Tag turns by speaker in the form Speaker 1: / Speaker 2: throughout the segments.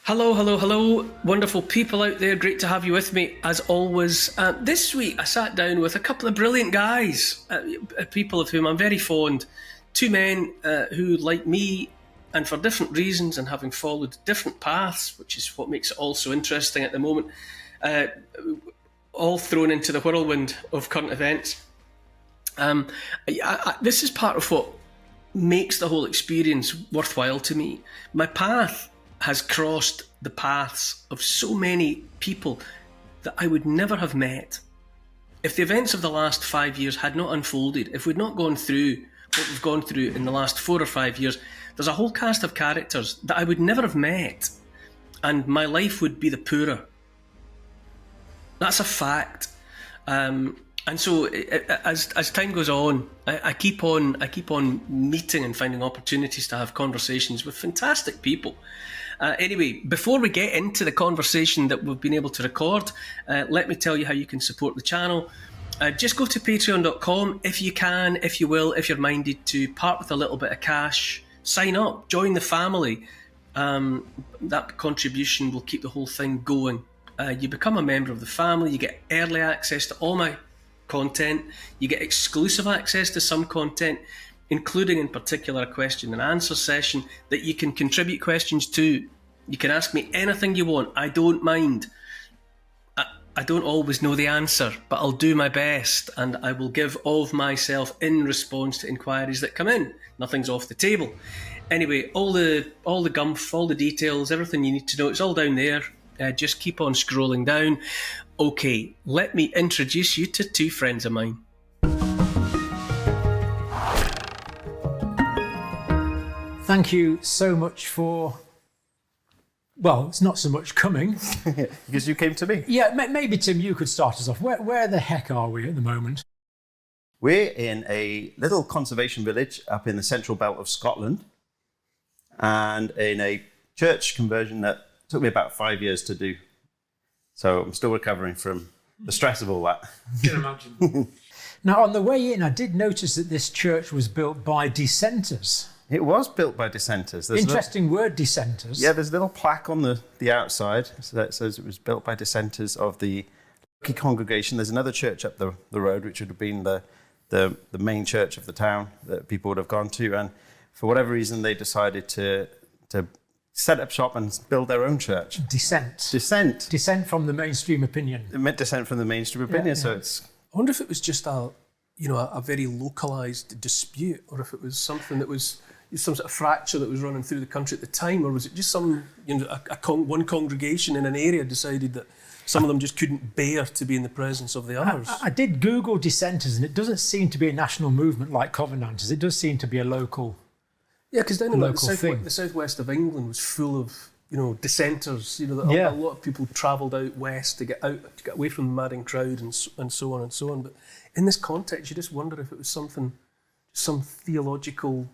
Speaker 1: Hello, hello, hello, wonderful people out there. Great to have you with me, as always. This week I sat down with a couple of brilliant guys, people of whom I'm very fond. Two men who, like me, and for different reasons and having followed different paths, which is what makes it all so interesting at the moment, all thrown into the whirlwind of current events. This is part of what makes the whole experience worthwhile to me. My path has crossed the paths of so many people that I would never have met. If the events of the last 5 years had not unfolded, if we'd not gone through what we've gone through in the last 4 or 5 years, there's a whole cast of characters that I would never have met, and my life would be the poorer. That's a fact. And so, as time goes on, I keep on meeting and finding opportunities to have conversations with fantastic people. Anyway, before we get into the conversation that we've been able to record, let me tell you how you can support the channel. Just go to patreon.com if you can, if you will, if you're minded to part with a little bit of cash. Sign up, join the family. That contribution will keep the whole thing going. You become a member of the family, you get early access to all my content, you get exclusive access to some content, including in particular a question and answer session that you can contribute questions to. You can ask me anything you want, I don't mind. I don't always know the answer, but I'll do my best, and I will give of myself in response to inquiries that come in. Nothing's off the table. Anyway, all the gumph, all the details, everything you need to know, it's all down there. Just keep on scrolling down. Okay, let me introduce you to two friends of mine.
Speaker 2: Thank you so much for, well, it's not so much coming.
Speaker 3: Because you came to me.
Speaker 2: Yeah, maybe Tim, you could start us off. Where the heck are we at the moment?
Speaker 3: We're in a little conservation village up in the central belt of Scotland, and in a church conversion that took me about 5 years to do. So I'm still recovering from the stress of all that.
Speaker 2: I can imagine. Now, on the way in, I did notice that this church was built by dissenters.
Speaker 3: It was built by dissenters.
Speaker 2: Interesting word, dissenters.
Speaker 3: Yeah, there's a little plaque on the outside that says it was built by dissenters of the local congregation. There's another church up the road, which would have been the main church of the town that people would have gone to. And for whatever reason, they decided to set up shop and build their own church. Dissent
Speaker 2: from the mainstream opinion.
Speaker 3: It meant dissent from the mainstream opinion.
Speaker 2: Yeah.
Speaker 3: So it's.
Speaker 1: I wonder if it was just a very localised dispute, or if it was something that was some sort of fracture that was running through the country at the time, or was it just one congregation in an area decided that some of them just couldn't bear to be in the presence of the others?
Speaker 2: I did Google dissenters, and it doesn't seem to be a national movement like Covenanters. It does seem to be a local.
Speaker 1: Yeah, because down in
Speaker 2: the
Speaker 1: southwest of England was full of dissenters. A lot of people travelled out west to get away from the madding crowd and so on and so on. But in this context, you just wonder if it was some theological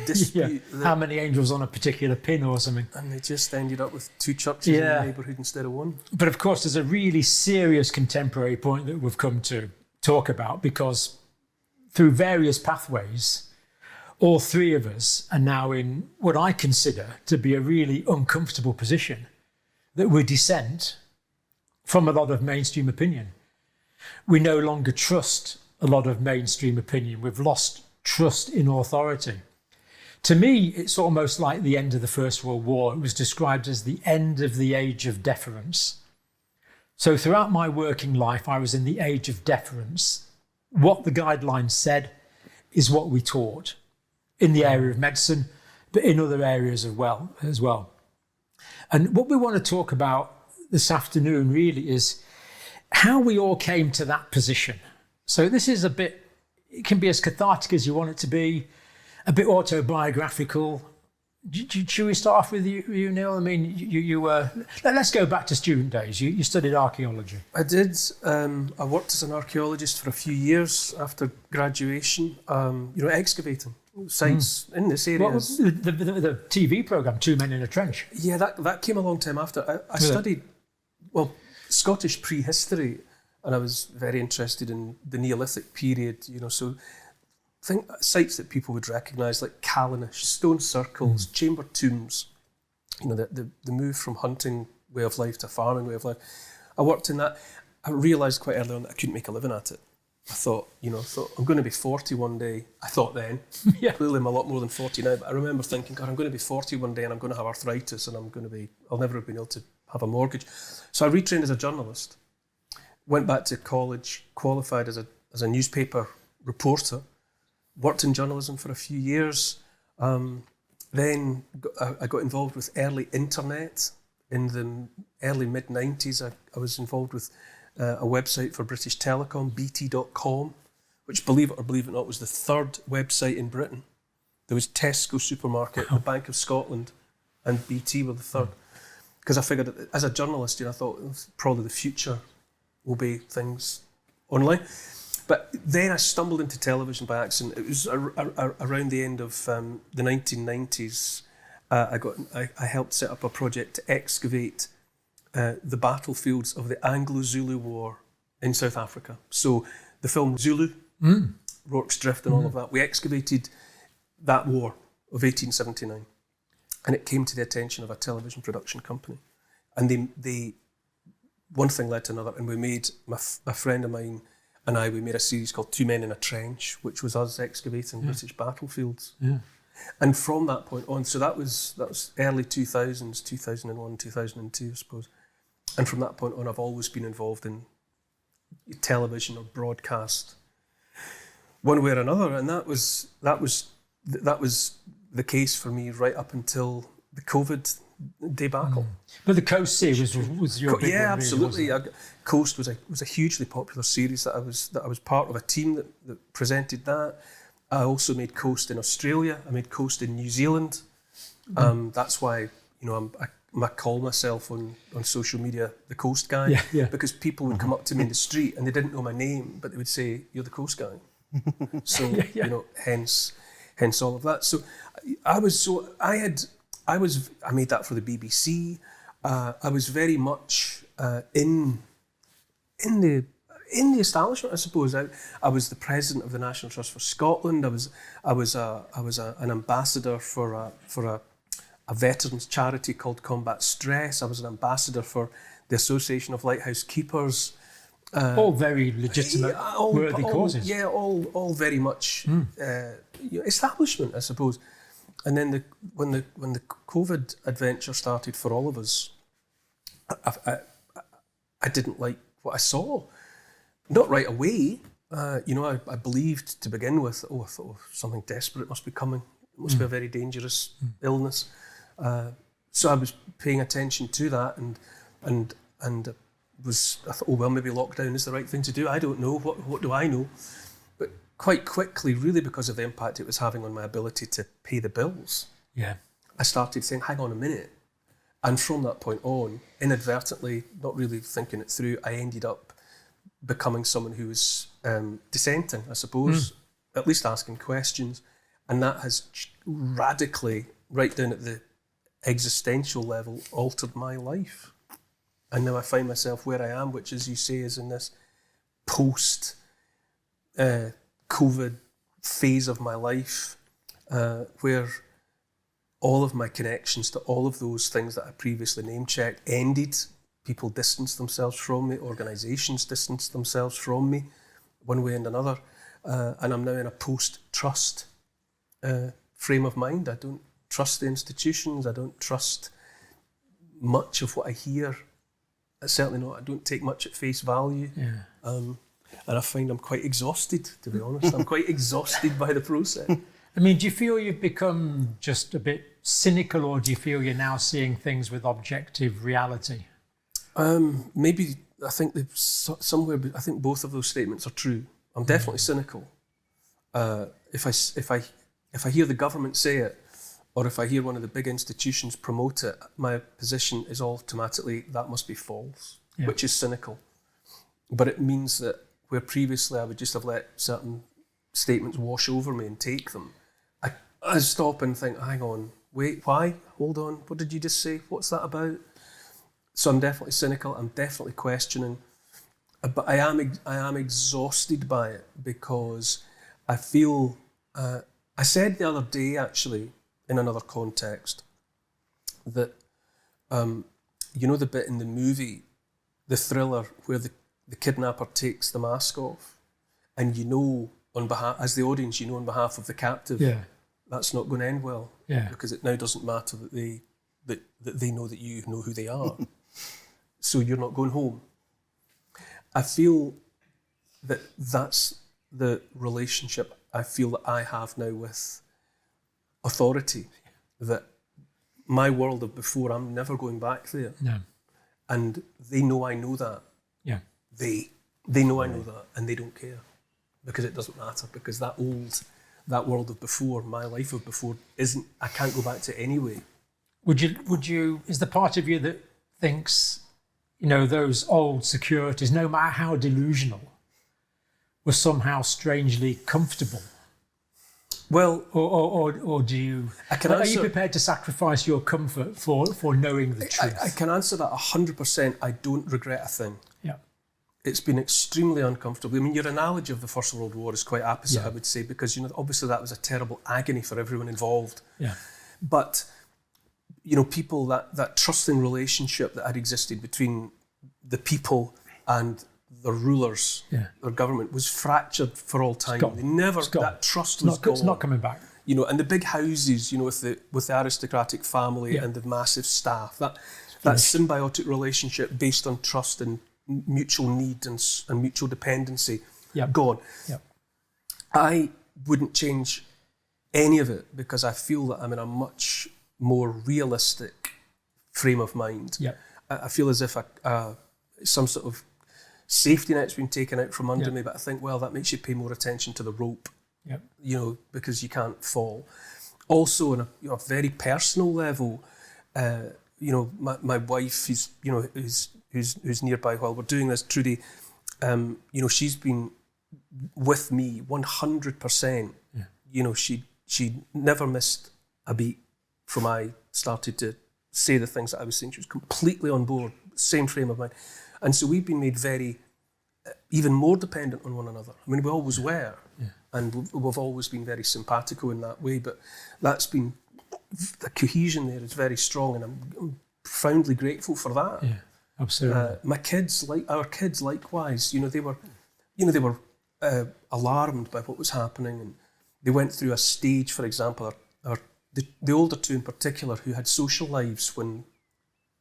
Speaker 1: dispute.
Speaker 2: Yeah. How many angels on a particular pin or something?
Speaker 1: And they just ended up with two churches in the neighbourhood instead of one.
Speaker 2: But of course, there's a really serious contemporary point that we've come to talk about, because through various pathways, all three of us are now in what I consider to be a really uncomfortable position, that we dissent from a lot of mainstream opinion. We no longer trust a lot of mainstream opinion. We've lost trust in authority. To me, it's almost like the end of the First World War. It was described as the end of the age of deference. So throughout my working life, I was in the age of deference. What the guidelines said is what we taught, in the area of medicine, but in other areas as well. And what we want to talk about this afternoon really is how we all came to that position. So this is it can be as cathartic as you want it to be, a bit autobiographical. Should we start off with you Neil? I mean, let's go back to student days. You studied archaeology.
Speaker 1: I did. I worked as an archaeologist for a few years after graduation, excavating sites in this area.
Speaker 2: What was the TV programme, Two Men in a Trench?
Speaker 1: Yeah, that came a long time after. I studied, Scottish prehistory, and I was very interested in the Neolithic period, so think sites that people would recognise, like Callanish, stone circles, chamber tombs, the move from hunting way of life to farming way of life. I worked in that. I realised quite early on that I couldn't make a living at it. I thought I'm going to be 40 one day. I thought then.
Speaker 2: Yeah.
Speaker 1: Clearly I'm a lot more than 40 now, but I remember thinking, God, I'm going to be 40 one day and I'm going to have arthritis and I'll never have been able to have a mortgage. So I retrained as a journalist, went back to college, qualified as a newspaper reporter, worked in journalism for a few years. Then I got involved with early internet. In the early mid-90s, I was involved with a website for British Telecom, bt.com, which, believe it or believe it not, was the third website in Britain. There was Tesco Supermarket, the Bank of Scotland, and BT were the third. Because I figured, that as a journalist, I thought probably the future will be things online. But then I stumbled into television by accident. It was around the end of the 1990s. I helped set up a project to excavate the battlefields of the Anglo-Zulu War in South Africa. So the film Zulu, Rorke's Drift and all of that, we excavated that war of 1879. And it came to the attention of a television production company. And they one thing led to another, and we made, a friend of mine and we made a series called Two Men in a Trench, which was us excavating British battlefields. Yeah. And from that point on, so that was early 2000s, 2001, 2002, I suppose. And from that point on, I've always been involved in television or broadcast, one way or another. And that was the case for me right up until the COVID debacle.
Speaker 2: But the Coast series was your big one,
Speaker 1: yeah, absolutely.
Speaker 2: Really,
Speaker 1: Coast was a hugely popular series that I was part of a team that presented that. I also made Coast in Australia. I made Coast in New Zealand. That's why I call myself on social media the Coast guy, because people would come up to me in the street and they didn't know my name, but they would say, "You're the Coast guy." So hence all of that. So I made that for the BBC. I was very much in the establishment, I suppose. I was the president of the National Trust for Scotland. I was an ambassador for a veterans charity called Combat Stress. I was an ambassador for the Association of Lighthouse Keepers.
Speaker 2: All very legitimate, worthy causes.
Speaker 1: Yeah, all very much establishment, I suppose. And then when the COVID adventure started for all of us, I didn't like what I saw. Not right away. I believed to begin with, I thought something desperate must be coming. It must be a very dangerous illness. So I was paying attention to that and I thought, maybe lockdown is the right thing to do. I don't know. What do I know? But quite quickly, really because of the impact it was having on my ability to pay the bills, I started saying, hang on a minute. And from that point on, inadvertently, not really thinking it through, I ended up becoming someone who was dissenting, I suppose, at least asking questions. And that has radically, right down at the existential level, altered my life. And now I find myself where I am, which, as you say, is in this post-COVID phase of my life, where all of my connections to all of those things that I previously name-checked ended. People distanced themselves from me, organisations distanced themselves from me, one way and another. And I'm now in a post-trust frame of mind. I don't trust the institutions. I don't trust much of what I hear. Certainly not. I don't take much at face value. Yeah. And I find I'm quite exhausted, to be honest. I'm quite exhausted by the process.
Speaker 2: I mean, do you feel you've become just a bit cynical, or do you feel you're now seeing things with objective reality?
Speaker 1: Maybe. I think I think both of those statements are true. I'm definitely cynical. If I hear the government say it, or if I hear one of the big institutions promote it, my position is automatically that must be false, which is cynical. But it means that where previously I would just have let certain statements wash over me and take them, I stop and think, hang on, wait, why? Hold on, what did you just say? What's that about? So I'm definitely cynical, I'm definitely questioning, but I am exhausted by it, because I feel, I said the other day actually, in another context, that you know the bit in the movie, the thriller, where the kidnapper takes the mask off, and you know, on behalf, as the audience, you know on behalf of the captive, that's not going to end well, because it now doesn't matter that they know that you know who they are, so you're not going home. I feel that that's the relationship I feel that I have now with authority, that my world of before, I'm never going back there.
Speaker 2: No.
Speaker 1: And they know I know that.
Speaker 2: Yeah.
Speaker 1: They know I know that, and they don't care, because it doesn't matter, because that world of before, my life of before, I can't go back to anyway.
Speaker 2: Would you, is the part of you that thinks, you know, those old securities, no matter how delusional, were somehow strangely comfortable? Well, or do you? Are you prepared to sacrifice your comfort for knowing the truth?
Speaker 1: I can answer that 100%. I don't regret a thing.
Speaker 2: Yeah,
Speaker 1: it's been extremely uncomfortable. I mean, your analogy of the First World War is quite opposite, I would say, because obviously that was a terrible agony for everyone involved.
Speaker 2: Yeah,
Speaker 1: but people, that trusting relationship that had existed between the people and the rulers, their government, was fractured for all time. They never, that trust was gone.
Speaker 2: It's not coming back.
Speaker 1: And the big houses, with the aristocratic family and the massive staff, that symbiotic relationship based on trust and mutual need and mutual dependency, gone.
Speaker 2: Yep.
Speaker 1: I wouldn't change any of it, because I feel that I'm in a much more realistic frame of mind.
Speaker 2: Yep.
Speaker 1: I feel as if some sort of safety net's been taken out from under me, but I think, well, that makes you pay more attention to the rope, because you can't fall. Also, on a very personal level, my wife, who's nearby while we're doing this, Trudy, she's been with me 100%. Yeah. She never missed a beat from I started to say the things that I was saying. She was completely on board, same frame of mind. And so we've been made even more dependent on one another. I mean, we always were, and we've always been very simpatico in that way, but that's been, the cohesion there is very strong, and I'm profoundly grateful for that.
Speaker 2: Yeah, absolutely.
Speaker 1: Our kids likewise, they were alarmed by what was happening, and they went through a stage, for example, the older two in particular, who had social lives when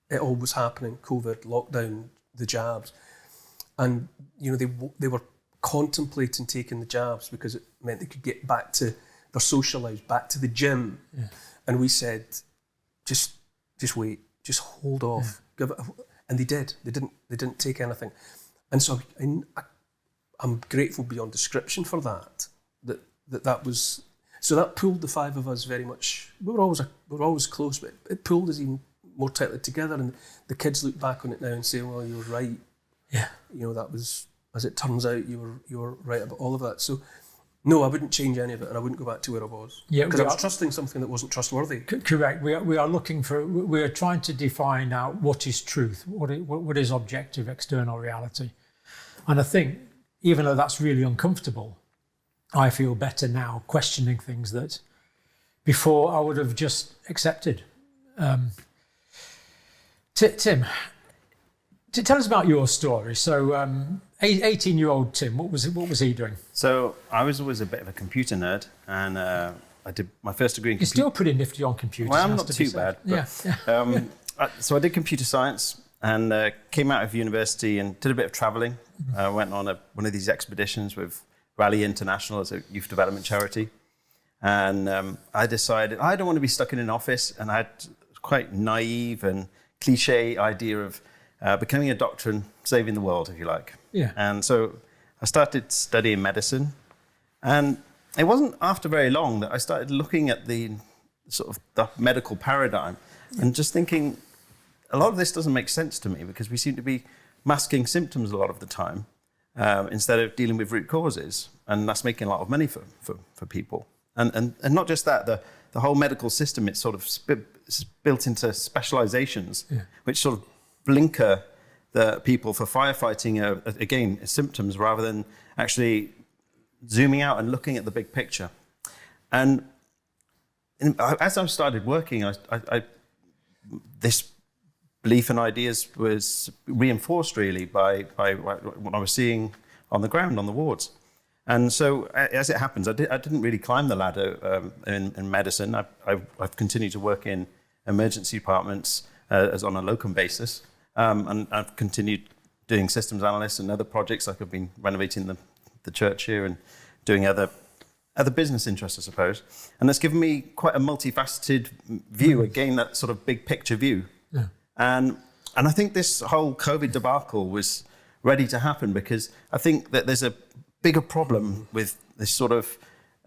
Speaker 1: it all was happening, COVID, lockdown, the jabs, and they were contemplating taking the jabs because it meant they could get back to their social lives, back to the gym. Yeah. And we said, just wait, just hold off, give it and they did. They didn't take anything, and so I'm grateful beyond description for that was. So that pulled the five of us very much. We were always close, but it pulled us even more tightly together. And the kids look back on it now and say, "Well, you were right.
Speaker 2: Yeah,
Speaker 1: that was, as it turns out, you were right about all of that." So, no, I wouldn't change any of it, and I wouldn't go back to where I was. Yeah, because I was trusting something that wasn't trustworthy.
Speaker 2: Correct. We are trying to define out what is truth, what is objective external reality, and I think even though that's really uncomfortable, I feel better now questioning things that before I would have just accepted. Tim, tell us about your story. So, 18-year-old Tim, what was he doing?
Speaker 3: So I was always a bit of a computer nerd, and I did my first degree in
Speaker 2: computer. You're still pretty nifty on computers.
Speaker 3: Well, I'm not too bad. But, so I did computer science and came out of university and did a bit of travelling. I went on one of these expeditions with Rally International as a youth development charity. And I decided I don't want to be stuck in an office, and I had quite naive and cliche idea of becoming a doctor and saving the world, if you like.
Speaker 2: Yeah.
Speaker 3: And so I started studying medicine, and it wasn't after very long that I started looking at the sort of the medical paradigm and just thinking, a lot of this doesn't make sense to me, because we seem to be masking symptoms a lot of the time instead of dealing with root causes, and that's making a lot of money for people. And not just that, the whole medical system, it's sort of built into specializations, which sort of blinker the people for firefighting, again, symptoms, rather than actually zooming out and looking at the big picture. And as I started working, this belief and ideas was reinforced really by what I was seeing on the ground, on the wards. And so, as it happens, I didn't really climb the ladder in medicine. I've continued to work in emergency departments as on a locum basis, and I've continued doing systems analysts and other projects, like I've been renovating the church here and doing other business interests, I suppose. And that's given me quite a multifaceted view, again, that sort of big picture view.
Speaker 2: Yeah.
Speaker 3: And I think this whole COVID debacle was ready to happen, because I think that there's a bigger problem with this sort of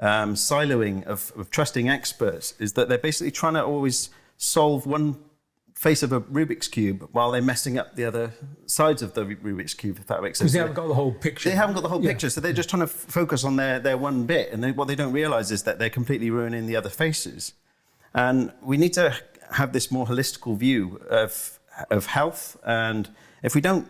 Speaker 3: siloing of trusting experts, is that they're basically trying to always solve one face of a Rubik's Cube while they're messing up the other sides of the Rubik's Cube, if that makes sense.
Speaker 2: Because they haven't got the whole picture.
Speaker 3: They haven't got the whole picture, so they're just trying to focus on their one bit, and what they don't realise is that they're completely ruining the other faces. And we need to have this more holistical view of health, and if we don't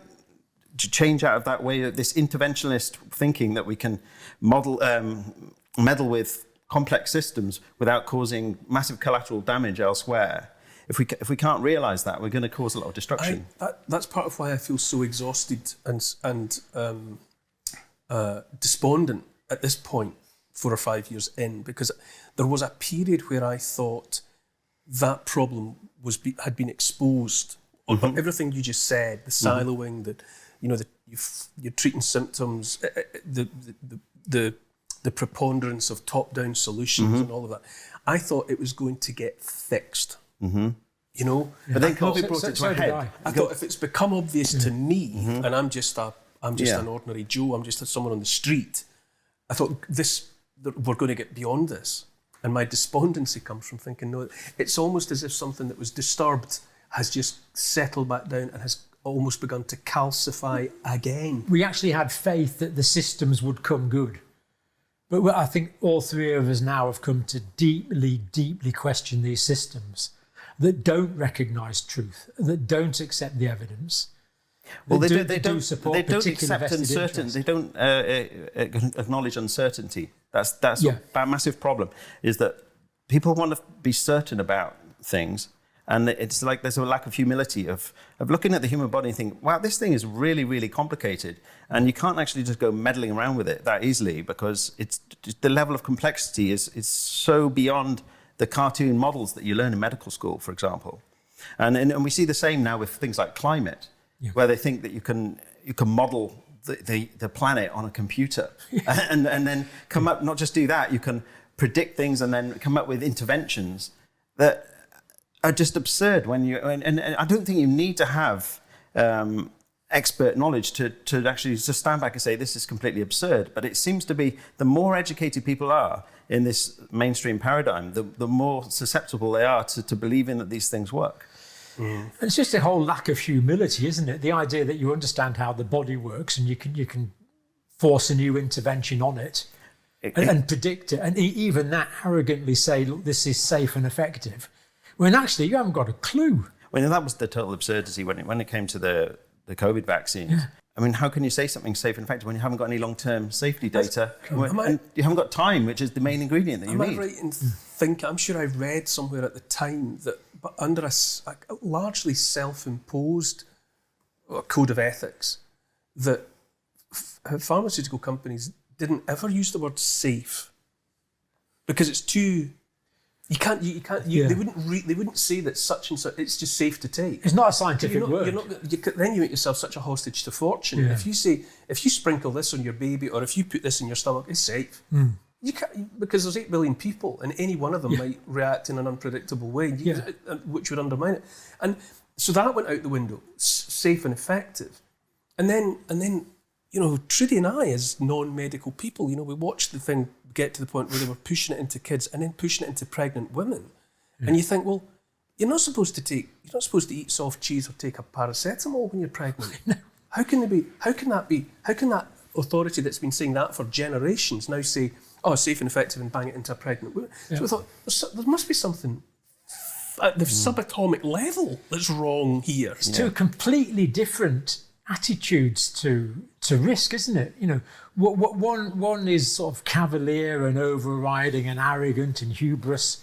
Speaker 3: change out of that way, this interventionist thinking that we can meddle with complex systems without causing massive collateral damage elsewhere, if we can't realise that, we're going to cause a lot of destruction.
Speaker 1: That's part of why I feel so exhausted and despondent at this point, 4 or 5 years in, because there was a period where I thought that problem had been exposed. Mm-hmm. Everything you just said, the siloing, that you're treating symptoms, the preponderance of top-down solutions and all of that. I thought it was going to get fixed. Mm-hmm.
Speaker 3: But then COVID brought it to a head.
Speaker 1: I thought if it's become obvious to me, and I'm just an ordinary Joe, I'm just someone on the street, I thought we're going to get beyond this. And my despondency comes from thinking, no, it's almost as if something that was disturbed has just settled back down and has almost begun to calcify again.
Speaker 2: We actually had faith that the systems would come good. But I think all three of us now have come to deeply, deeply question these systems that don't recognise truth, that don't accept the evidence.
Speaker 3: Well, they don't accept uncertainty. They don't acknowledge uncertainty. That's a massive problem, is that people want to be certain about things, and it's like there's a lack of humility of looking at the human body and thinking, wow, this thing is really, really complicated, and you can't actually just go meddling around with it that easily, because it's the level of complexity is so beyond the cartoon models that you learn in medical school, for example. And we see the same now with things like climate, where they think that you can model the planet on a computer and then come up, not just do that, you can predict things and then come up with interventions that are just absurd. And I don't think you need to have expert knowledge to actually just stand back and say this is completely absurd. But it seems to be the more educated people are in this mainstream paradigm, the more susceptible they are to believing that these things work.
Speaker 2: And it's just a whole lack of humility, isn't it? The idea that you understand how the body works and you can force a new intervention on it and predict it, and even that arrogantly say, look, this is safe and effective, when actually you haven't got a clue.
Speaker 3: Well, that was the total absurdity when it came to the COVID vaccines. Yeah. I mean, how can you say something's safe and effective when you haven't got any long-term safety data? And you haven't got time, which is the main ingredient that you need.
Speaker 1: Am I right in thinking, I'm sure I read somewhere at the time that under a largely self-imposed code of ethics, that pharmaceutical companies didn't ever use the word safe because it's too... They wouldn't say that such and such. It's just safe to take.
Speaker 2: It's not a scientific word.
Speaker 1: Then you make yourself such a hostage to fortune. Yeah. If you sprinkle this on your baby, or if you put this in your stomach, it's safe. You can't, because there's 8 billion people, and any one of them might react in an unpredictable way, which would undermine it. And so that went out the window. Safe and effective, and then Trudy and I, as non-medical people, we watched the thing get to the point where they were pushing it into kids and then pushing it into pregnant women. And you think, well, you're not supposed to eat soft cheese or take a paracetamol when you're pregnant. No. How can that authority that's been saying that for generations now say, oh, safe and effective, and bang it into a pregnant woman? Yeah. So I thought, there must be something at the subatomic level that's wrong here.
Speaker 2: It's two completely different attitudes to risk, isn't it? One is sort of cavalier and overriding and arrogant and hubris,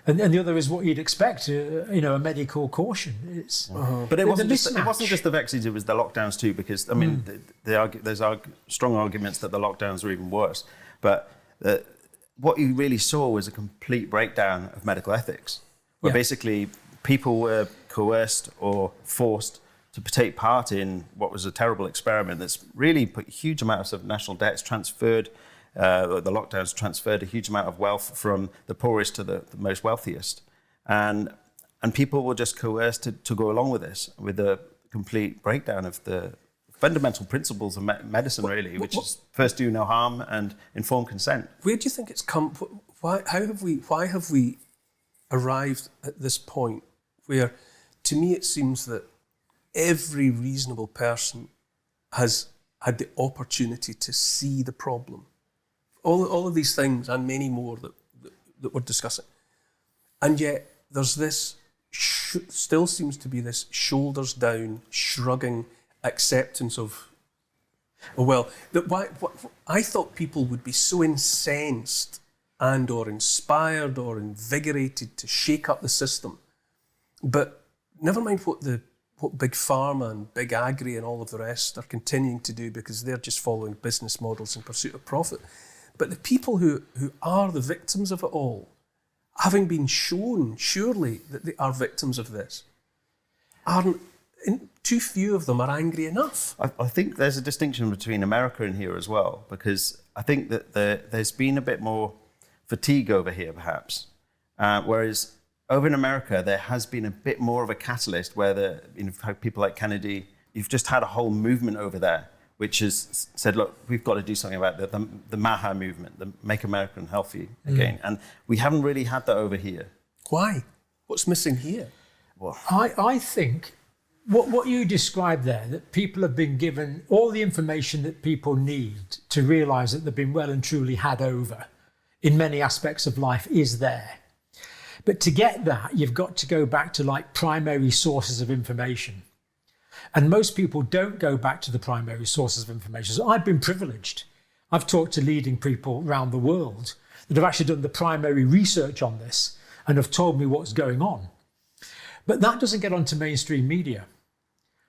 Speaker 2: And the other is what you'd expect, a medical caution. It's
Speaker 3: But it wasn't
Speaker 2: mismatch.
Speaker 3: just the vaccines; it was the lockdowns too. Because I mean, there's strong arguments that the lockdowns are even worse. But what you really saw was a complete breakdown of medical ethics, where basically people were coerced or forced to take part in what was a terrible experiment that's really put huge amounts of national debts transferred. The lockdowns transferred a huge amount of wealth from the poorest to the most wealthiest. And people were just coerced to go along with this, with a complete breakdown of the fundamental principles of medicine, really, which is first do no harm and informed consent.
Speaker 1: Where do you think it's come? Why have we arrived at this point where, to me, it seems that every reasonable person has had the opportunity to see the problem? All of these things and many more that we're discussing. And yet there's this, still seems to be this shoulders down, shrugging acceptance of, I thought people would be so incensed and or inspired or invigorated to shake up the system. But never mind what big pharma and big agri and all of the rest are continuing to do, because they're just following business models in pursuit of profit. But the people who are the victims of it all, having been shown surely that they are victims of this, too few of them are angry enough.
Speaker 3: I think there's a distinction between America and here as well, because I think that there's been a bit more fatigue over here, perhaps, whereas over in America there has been a bit more of a catalyst where people like Kennedy, you've just had a whole movement over there which has said, look, we've got to do something about the MAHA movement, the Make America Healthy Again. And we haven't really had that over here.
Speaker 1: Why? What's missing here?
Speaker 3: Well,
Speaker 2: I think what you described there, that people have been given all the information that people need to realise that they've been well and truly had over in many aspects of life, is there. But to get that, you've got to go back to like primary sources of information. And most people don't go back to the primary sources of information. So I've been privileged. I've talked to leading people around the world that have actually done the primary research on this and have told me what's going on. But that doesn't get onto mainstream media.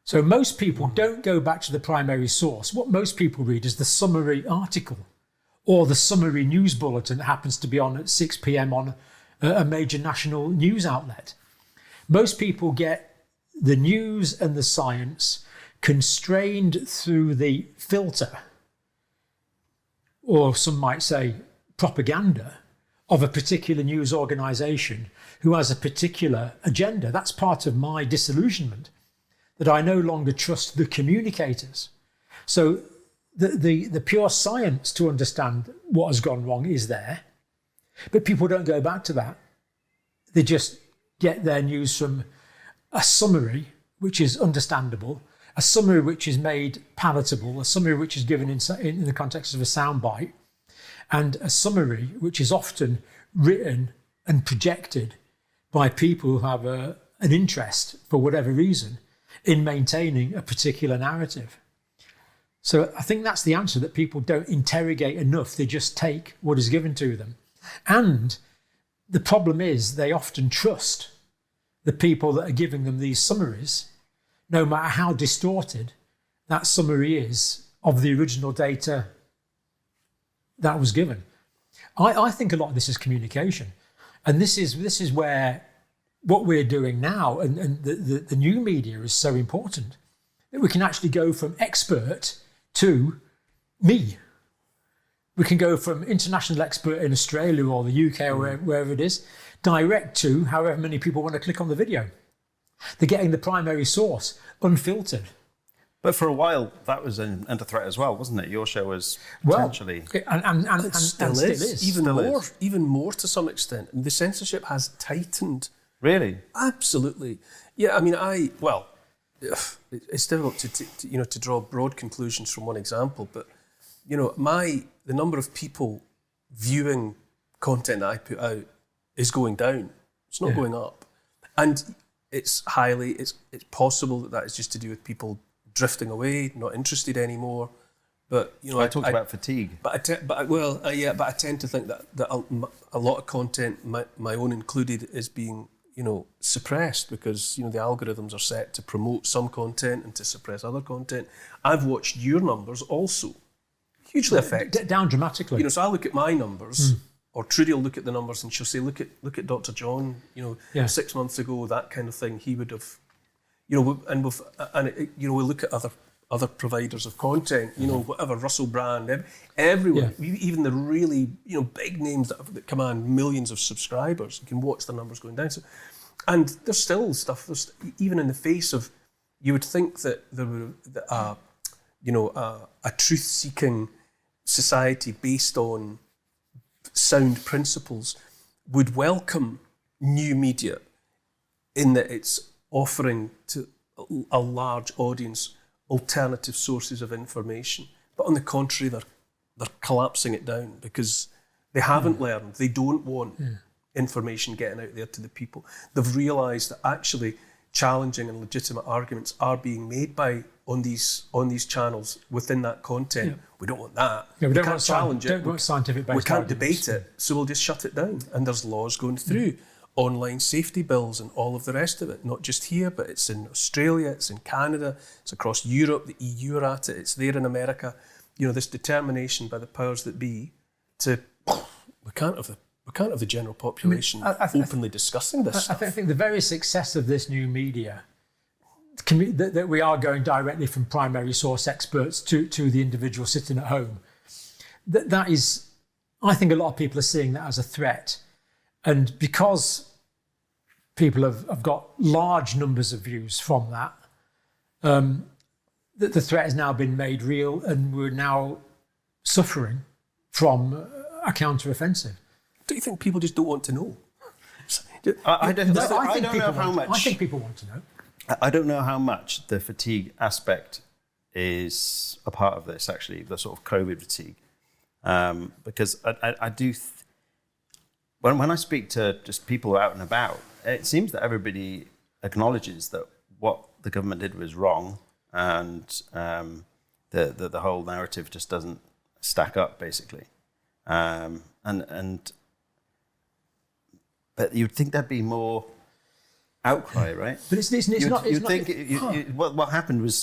Speaker 2: So most people don't go back to the primary source. What most people read is the summary article or the summary news bulletin that happens to be on at 6 p.m. on a major national news outlet. Most people get the news and the science constrained through the filter, or some might say propaganda, of a particular news organisation who has a particular agenda. That's part of my disillusionment, that I no longer trust the communicators. So the pure science to understand what has gone wrong is there, but people don't go back to that. They just get their news from a summary which is understandable, a summary which is made palatable, a summary which is given in the context of a soundbite, and a summary which is often written and projected by people who have an interest, for whatever reason, in maintaining a particular narrative. So I think that's the answer, that people don't interrogate enough. They just take what is given to them. And the problem is they often trust the people that are giving them these summaries, no matter how distorted that summary is of the original data that was given. I think a lot of this is communication. And this is where what we're doing now, and the new media is so important, that we can actually go from expert to me. We can go from international expert in Australia or the UK or wherever it is, direct to however many people want to click on the video. They're getting the primary source, unfiltered.
Speaker 3: but for a while, that was under threat as well, wasn't it? Your show was potentially...
Speaker 1: And still is.
Speaker 3: Still
Speaker 1: even more to some extent. The censorship has tightened.
Speaker 3: Really?
Speaker 1: Absolutely. Yeah, I mean, it's difficult to draw broad conclusions from one example, but the number of people viewing content that I put out is going down. It's not going up, and it's possible that is just to do with people drifting away, not interested anymore. But
Speaker 3: I talked about fatigue.
Speaker 1: But I tend to think that a lot of content, my own included, is being suppressed because the algorithms are set to promote some content and to suppress other content. I've watched your numbers also hugely affected,
Speaker 2: down dramatically.
Speaker 1: So I look at my numbers, or Trudy will look at the numbers and she'll say, look at Dr. John. 6 months ago, that kind of thing. He would have, we look at other providers of content, whatever, Russell Brand, everyone, even the really, big names that command millions of subscribers, you can watch the numbers going down. So, and there's still stuff, even in the face of, you would think that there were, a truth-seeking society based on sound principles would welcome new media in that it's offering to a large audience alternative sources of information. But on the contrary, they're collapsing it down because they haven't learned. They don't want information getting out there to the people. They've realised that actually challenging and legitimate arguments are being made on these channels within that content. Yeah. We don't want that.
Speaker 2: Yeah,
Speaker 1: we can't challenge it.
Speaker 2: Don't want scientific-based
Speaker 1: We can't
Speaker 2: arguments.
Speaker 1: debate it, so we'll just shut it down. And there's laws going through. Online safety bills and all of the rest of it, not just here, but it's in Australia, it's in Canada, it's across Europe, the EU are at it, it's there in America. This determination by the powers that be to, we can't have the general population openly discussing this stuff.
Speaker 2: I think the very success of this new media, that we are going directly from primary source experts to the individual sitting at home, that is, I think a lot of people are seeing that as a threat. And because people have got large numbers of views from that, the threat has now been made real, and we're now suffering from a counter-offensive.
Speaker 1: Do you think people just don't want to know?
Speaker 3: I don't know how much.
Speaker 2: I think people want to know.
Speaker 3: I don't know how much the fatigue aspect is a part of this, actually, the sort of COVID fatigue. Because I do... When I speak to just people out and about, it seems that everybody acknowledges that what the government did was wrong, and the whole narrative just doesn't stack up, basically. But you'd think there'd be more outcry, right?
Speaker 2: But it's not.
Speaker 3: What happened was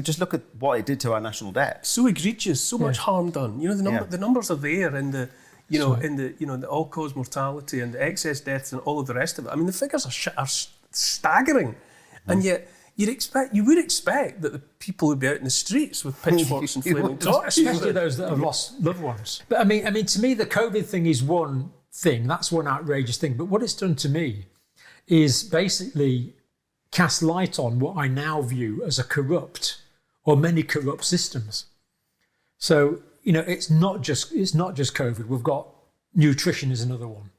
Speaker 3: just look at what it did to our national debt.
Speaker 1: So egregious, so much harm done. The numbers are there in the. In the all-cause mortality and the excess deaths and all of the rest of it. I mean, the figures are staggering, and yet you would expect that the people would be out in the streets with pitchforks and flaming torches,
Speaker 2: especially those that have lost loved ones. But I mean, to me, the COVID thing is one thing. That's one outrageous thing. But what it's done to me is basically cast light on what I now view as a corrupt or many corrupt systems. So. It's not just COVID. We've got nutrition is another one.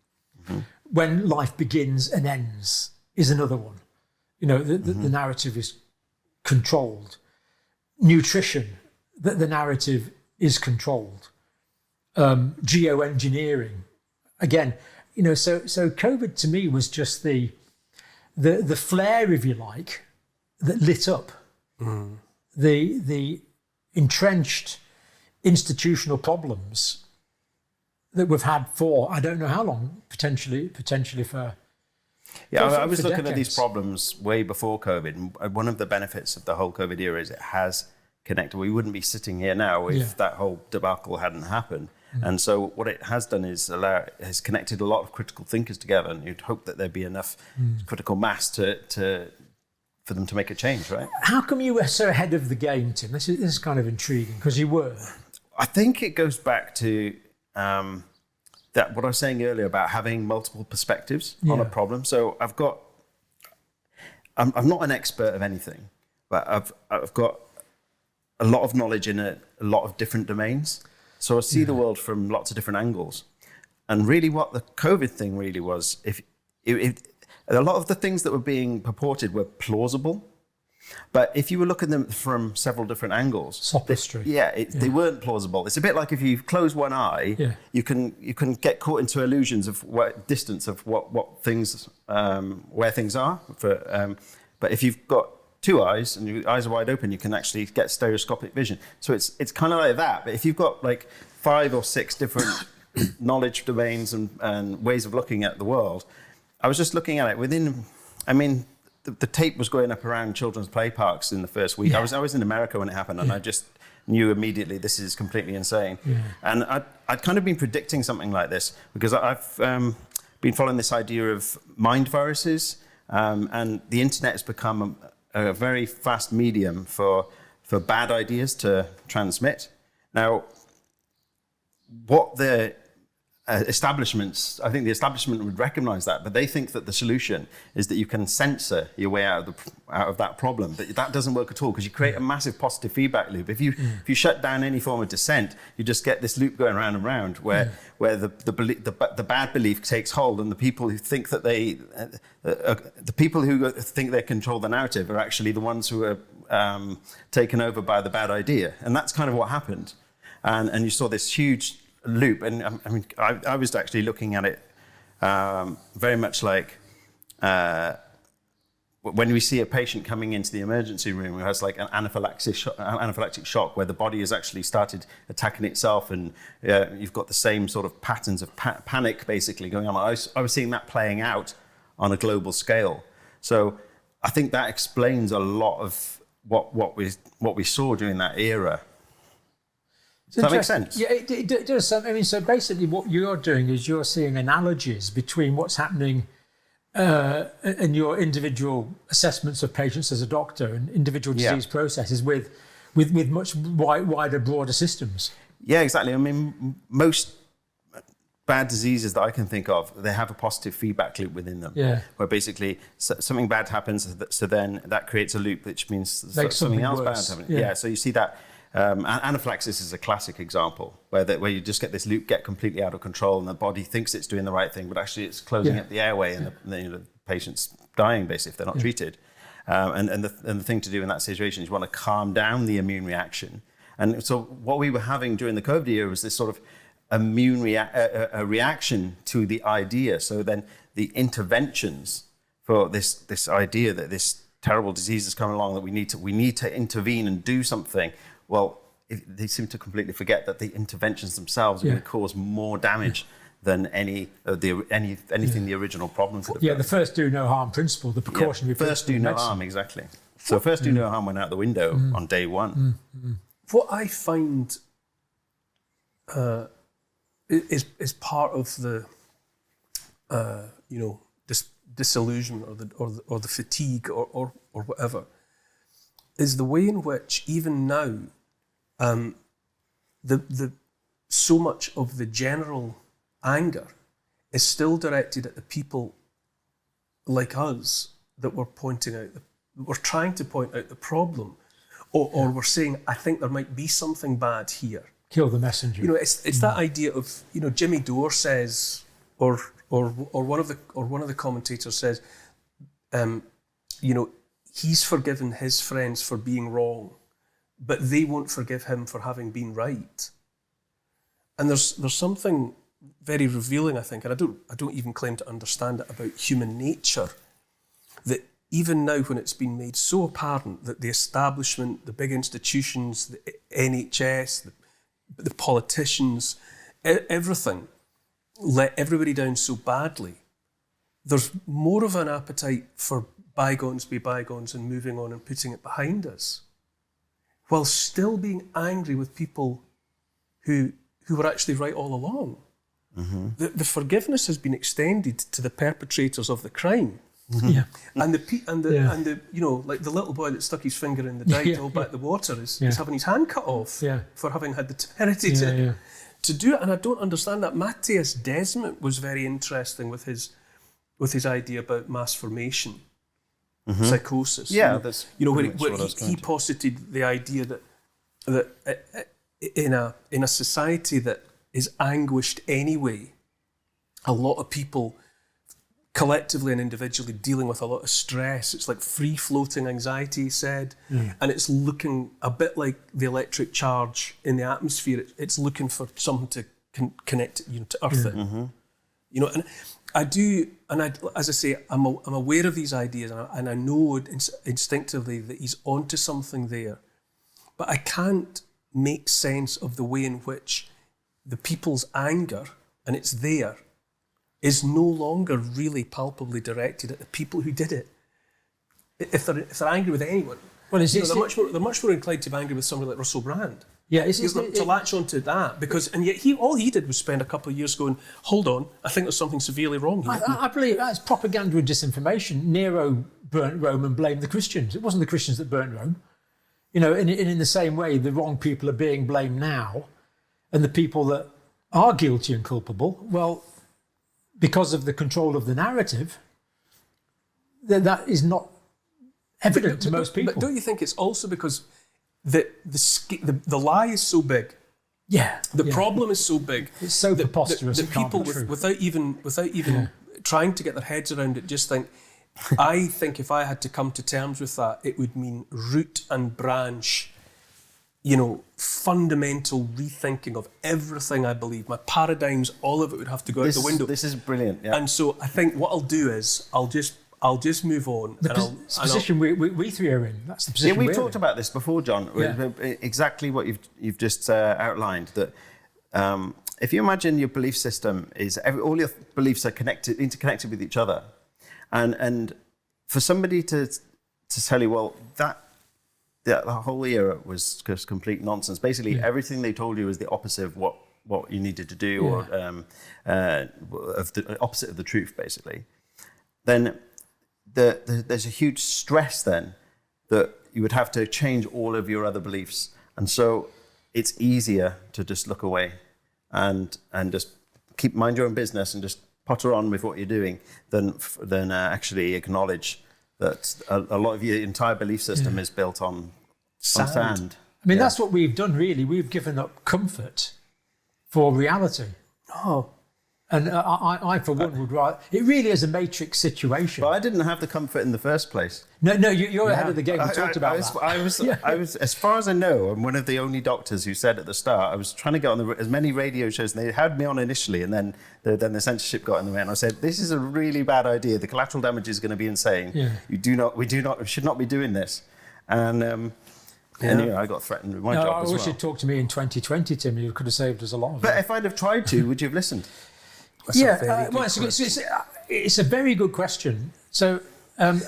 Speaker 2: Mm-hmm. When life begins and ends is another one. The narrative is controlled. Nutrition, the narrative is controlled. Geoengineering, again. So COVID to me was just the flare, if you like, that lit up the entrenched institutional problems that we've had for I don't know how long, potentially for.
Speaker 3: Yeah, I was looking at these problems way before COVID, and one of the benefits of the whole COVID era is it has connected. We wouldn't be sitting here now if that whole debacle hadn't happened. And so what it has done is has connected a lot of critical thinkers together, and you'd hope that there'd be enough critical mass for them to make a change, right?
Speaker 2: How come you were so ahead of the game, Tim? This is kind of intriguing, because you were.
Speaker 3: I think it goes back to that what I was saying earlier about having multiple perspectives on a problem. So I'm not an expert of anything, but I've got a lot of knowledge in a lot of different domains. So I see the world from lots of different angles. And really what the COVID thing really was, if a lot of the things that were being purported were plausible, but if you were looking at them from several different angles,
Speaker 2: sophistry.
Speaker 3: They weren't plausible. It's a bit like if you close one eye, you can get caught into illusions of distance of what things where things are. But if you've got two eyes and your eyes are wide open, you can actually get stereoscopic vision. So it's kind of like that. But if you've got like 5 or 6 different knowledge domains and ways of looking at the world, I was just looking at it within, I mean, the tape was going up around children's play parks in the first week. I was in America when it happened, and I just knew immediately this is completely insane. And I'd kind of been predicting something like this because I've been following this idea of mind viruses, and the internet has become a very fast medium for bad ideas to transmit. Now, what the establishments, I think the establishment would recognize that, but they think that the solution is that you can censor your way out of that problem. But that doesn't work at all, because you create a massive positive feedback loop. If you shut down any form of dissent, you just get this loop going round and round where the bad belief takes hold, and the people who think that they control the narrative are actually the ones who are taken over by the bad idea. And that's kind of what happened. And you saw this huge loop, and I mean, I was actually looking at it very much like when we see a patient coming into the emergency room who has like an anaphylactic shock, where the body has actually started attacking itself, and you've got the same sort of patterns of panic basically going on. I was seeing that playing out on a global scale. So I think that explains a lot of what we saw during that era. Does that make sense?
Speaker 2: Yeah, it does. I mean, so basically what you're doing is you're seeing analogies between what's happening in your individual assessments of patients as a doctor and individual disease processes with much wider, broader systems. Yeah,
Speaker 3: exactly. I mean, most bad diseases that I can think of, they have a positive feedback loop within them. Yeah. Where basically something bad happens, so then that creates a loop, which means something else bad happening. Yeah, so you see that. Anaphylaxis is a classic example where you just get this loop get completely out of control, and the body thinks it's doing the right thing, but actually it's closing up the airway, and the patient's dying basically if they're not treated. And the thing to do in that situation is you want to calm down the immune reaction. And so what we were having during the COVID year was this sort of immune reaction to the idea. So then the interventions for this idea that this terrible disease is coming along, that we need to intervene and do something. Well, they seem to completely forget that the interventions themselves are going to cause more damage than anything the original problem could have done.
Speaker 2: The first do no harm principle, the precautionary principle.
Speaker 3: First do no harm, exactly. So first do no harm went out the window on day one.
Speaker 1: What I find is part of the disillusion or the fatigue or whatever is the way in which even now the so much of the general anger is still directed at the people like us that we're trying to point out the problem, or we're saying, I think there might be something bad here.
Speaker 2: Kill the messenger.
Speaker 1: It's that idea of Jimmy Dore says, or one of the commentators says, he's forgiven his friends for being wrong, but they won't forgive him for having been right. And there's something very revealing, I think, and I don't even claim to understand it, about human nature, that even now when it's been made so apparent that the establishment, the big institutions, the NHS, the politicians, everything let everybody down so badly, there's more of an appetite for bygones be bygones and moving on and putting it behind us, while still being angry with people who were actually right all along. Mm-hmm. The forgiveness has been extended to the perpetrators of the crime.
Speaker 2: Yeah.
Speaker 1: And the like the little boy that stuck his finger in the dike to hold back the water is having his hand cut off for having had the temerity to do it. And I don't understand that. Matthias Desmet was very interesting with his idea about mass formation, psychosis.
Speaker 3: Yeah,
Speaker 1: where he posited the idea that in a society that is anguished anyway, a lot of people collectively and individually dealing with a lot of stress. It's like free-floating anxiety, he said, and it's looking a bit like the electric charge in the atmosphere. It's looking for something to connect it, to earth it. You know, and I do, and as I say, I'm aware of these ideas, and I know instinctively that he's onto something there, but I can't make sense of the way in which the people's anger, and it's there, is no longer really palpably directed at the people who did it. If they're angry with anyone,
Speaker 2: well,
Speaker 1: they're much more inclined to be angry with somebody like Russell Brand.
Speaker 2: Yeah,
Speaker 1: to latch onto that, and yet all he did was spend a couple of years going, hold on, I think there's something severely wrong here.
Speaker 2: I believe that's propaganda and disinformation. Nero burnt Rome and blamed the Christians. It wasn't the Christians that burnt Rome. You know, and in the same way, the wrong people are being blamed now, and the people that are guilty and culpable, well, because of the control of the narrative, that is not evident to most people.
Speaker 1: But don't you think it's also because the lie is so big?
Speaker 2: Yeah.
Speaker 1: The problem is so big.
Speaker 2: It's so preposterous.
Speaker 1: That people, without even trying to get their heads around it, just think, I think if I had to come to terms with that, it would mean root and branch, you know, fundamental rethinking of everything I believe. My paradigms, all of it would have to go out the window.
Speaker 3: This is brilliant. Yeah.
Speaker 1: And so I think what I'll do is I'll just move on.
Speaker 2: The position we three are in. That's the position.
Speaker 3: Yeah, we've talked about this before, John. Yeah. Exactly what you've just outlined. That if you imagine your belief system is all your beliefs are interconnected with each other, and for somebody to tell you, well, that the whole era was just complete nonsense. Basically, everything they told you was the opposite of what you needed to do, or of the opposite of the truth, basically. Then there's a huge stress then that you would have to change all of your other beliefs, and so it's easier to just look away and just mind your own business and just potter on with what you're doing than actually acknowledge that a lot of your entire belief system is built on sand.
Speaker 2: I mean, that's what we've done, really. We've given up comfort for reality.
Speaker 1: Oh.
Speaker 2: And I for one, would rather... It really is a matrix situation.
Speaker 3: But I didn't have the comfort in the first place.
Speaker 2: No, you're ahead of the game. We talked about that.
Speaker 3: I was, as far as I know, I'm one of the only doctors who said at the start, I was trying to get on as many radio shows, and they had me on initially, and then the censorship got in the way, and I said, this is a really bad idea. The collateral damage is going to be insane.
Speaker 2: Yeah.
Speaker 3: We should not be doing this. And anyway, I got threatened with my job as well.
Speaker 2: I wish you'd talked to me in 2020, Tim. You could have saved us a lot of
Speaker 3: But if I'd have tried to, would you have listened?
Speaker 2: It's a very good question. So,
Speaker 1: I mean,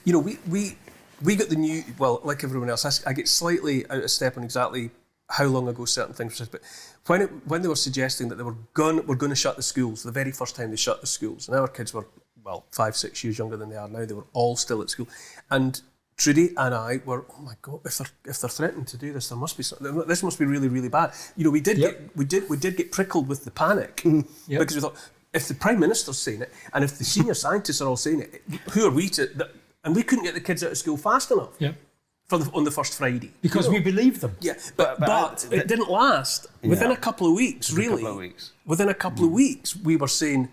Speaker 1: you know, we got the new. Well, like everyone else, I get slightly out of step on exactly how long ago certain things were. But when they were suggesting that we're going to shut the schools, the very first time they shut the schools, and our kids were 5-6 years younger than they are now. They were all still at school, and Trudy and I were, oh my God, if they're threatening to do this, there must be something. This must be really, really bad. You know, we did get prickled with the panic because we thought, if the Prime Minister's saying it and if the senior scientists are all saying it, who are we to? And we couldn't get the kids out of school fast enough. Yeah. On the first Friday
Speaker 2: because we believed them.
Speaker 1: Yeah, but it didn't last. Within a couple of weeks, within a couple of weeks, we were saying,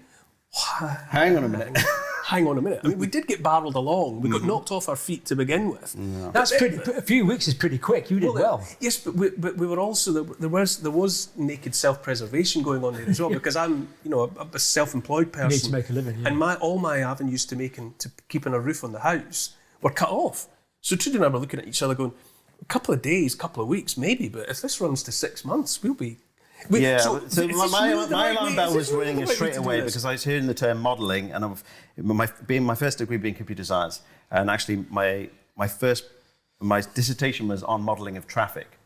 Speaker 3: hang on a minute.
Speaker 1: Hang on a minute. I mean, we did get barreled along. We got knocked off our feet to begin with.
Speaker 2: No. That's a few weeks is pretty quick. You did well.
Speaker 1: Yes, but we were also there was naked self-preservation going on there as well because I'm a self-employed person.
Speaker 2: You need to make a living,
Speaker 1: and all my avenues to keeping a roof on the house were cut off. So Trudy and I were looking at each other, going, a couple of days, couple of weeks, maybe, but if this runs to 6 months, we'll be.
Speaker 3: So my alarm bell was ringing straight away because I was hearing the term modelling, and my first degree being computer science, and actually my dissertation was on modelling of traffic.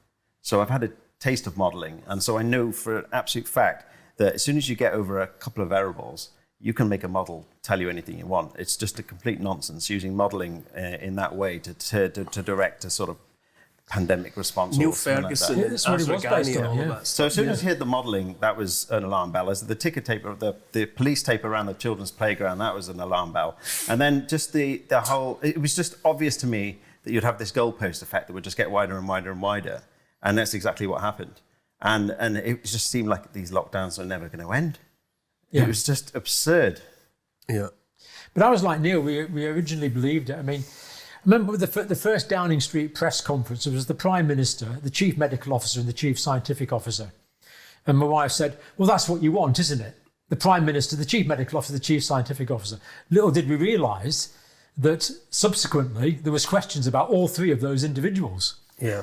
Speaker 3: So I've had a taste of modelling, and so I know for an absolute fact that as soon as you get over a couple of variables, you can make a model tell you anything you want. It's just a complete nonsense using modelling in that way to direct a sort of pandemic response.
Speaker 1: Neil Ferguson,
Speaker 2: that's what it was based on.
Speaker 3: So as soon as you heard the modelling, that was an alarm bell. As the ticker tape, the police tape around the children's playground, that was an alarm bell. And then just the whole, it was just obvious to me that you'd have this goalpost effect that would just get wider and wider and wider. And that's exactly what happened. And it just seemed like these lockdowns are never going to end. Yeah. It was just absurd.
Speaker 1: Yeah.
Speaker 2: But I was like Neil, we originally believed it. I mean, I remember the first Downing Street press conference, it was the Prime Minister, the Chief Medical Officer and the Chief Scientific Officer. And my wife said, well, that's what you want, isn't it? the Prime Minister, the Chief Medical Officer, the Chief Scientific Officer. Little did we realise that subsequently there was questions about all three of those individuals.
Speaker 1: Yeah.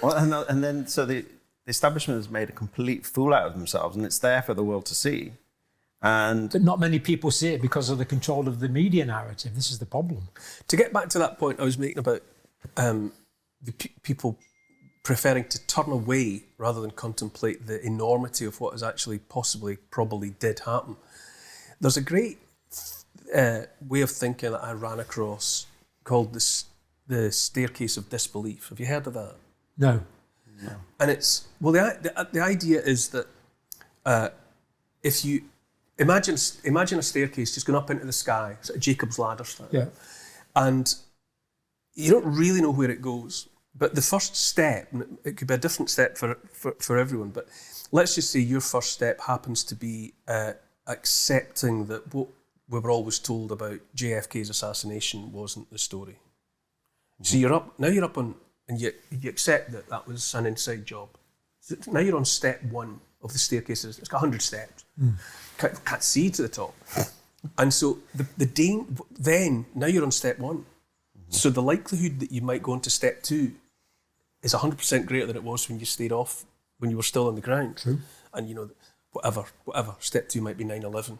Speaker 3: Well, and then so the establishment has made a complete fool out of themselves, and it's there for the world to see. But
Speaker 2: not many people see it because of the control of the media narrative. This is the problem.
Speaker 1: To get back to that point I was making about the people preferring to turn away rather than contemplate the enormity of what has actually probably did happen. There's a great way of thinking that I ran across called the staircase of disbelief. Have you heard of that?
Speaker 2: No.
Speaker 1: And it's, well, the idea is that if you imagine a staircase just going up into the sky, sort of Jacob's ladder style,
Speaker 2: Yeah.
Speaker 1: and you don't really know where it goes. But the first step, it could be a different step for everyone, but let's just say your first step happens to be accepting that what we were always told about JFK's assassination wasn't the story. Mm-hmm. So you're up on, and you accept that was an inside job. So now you're on step one of the staircase. It's got 100 steps. Can't see to the top. And so then now you're on step one. So the likelihood that you might go on to step two is 100% greater than it was when you stayed off, when you were still on the ground.
Speaker 2: True.
Speaker 1: And whatever, step two might be 9/11.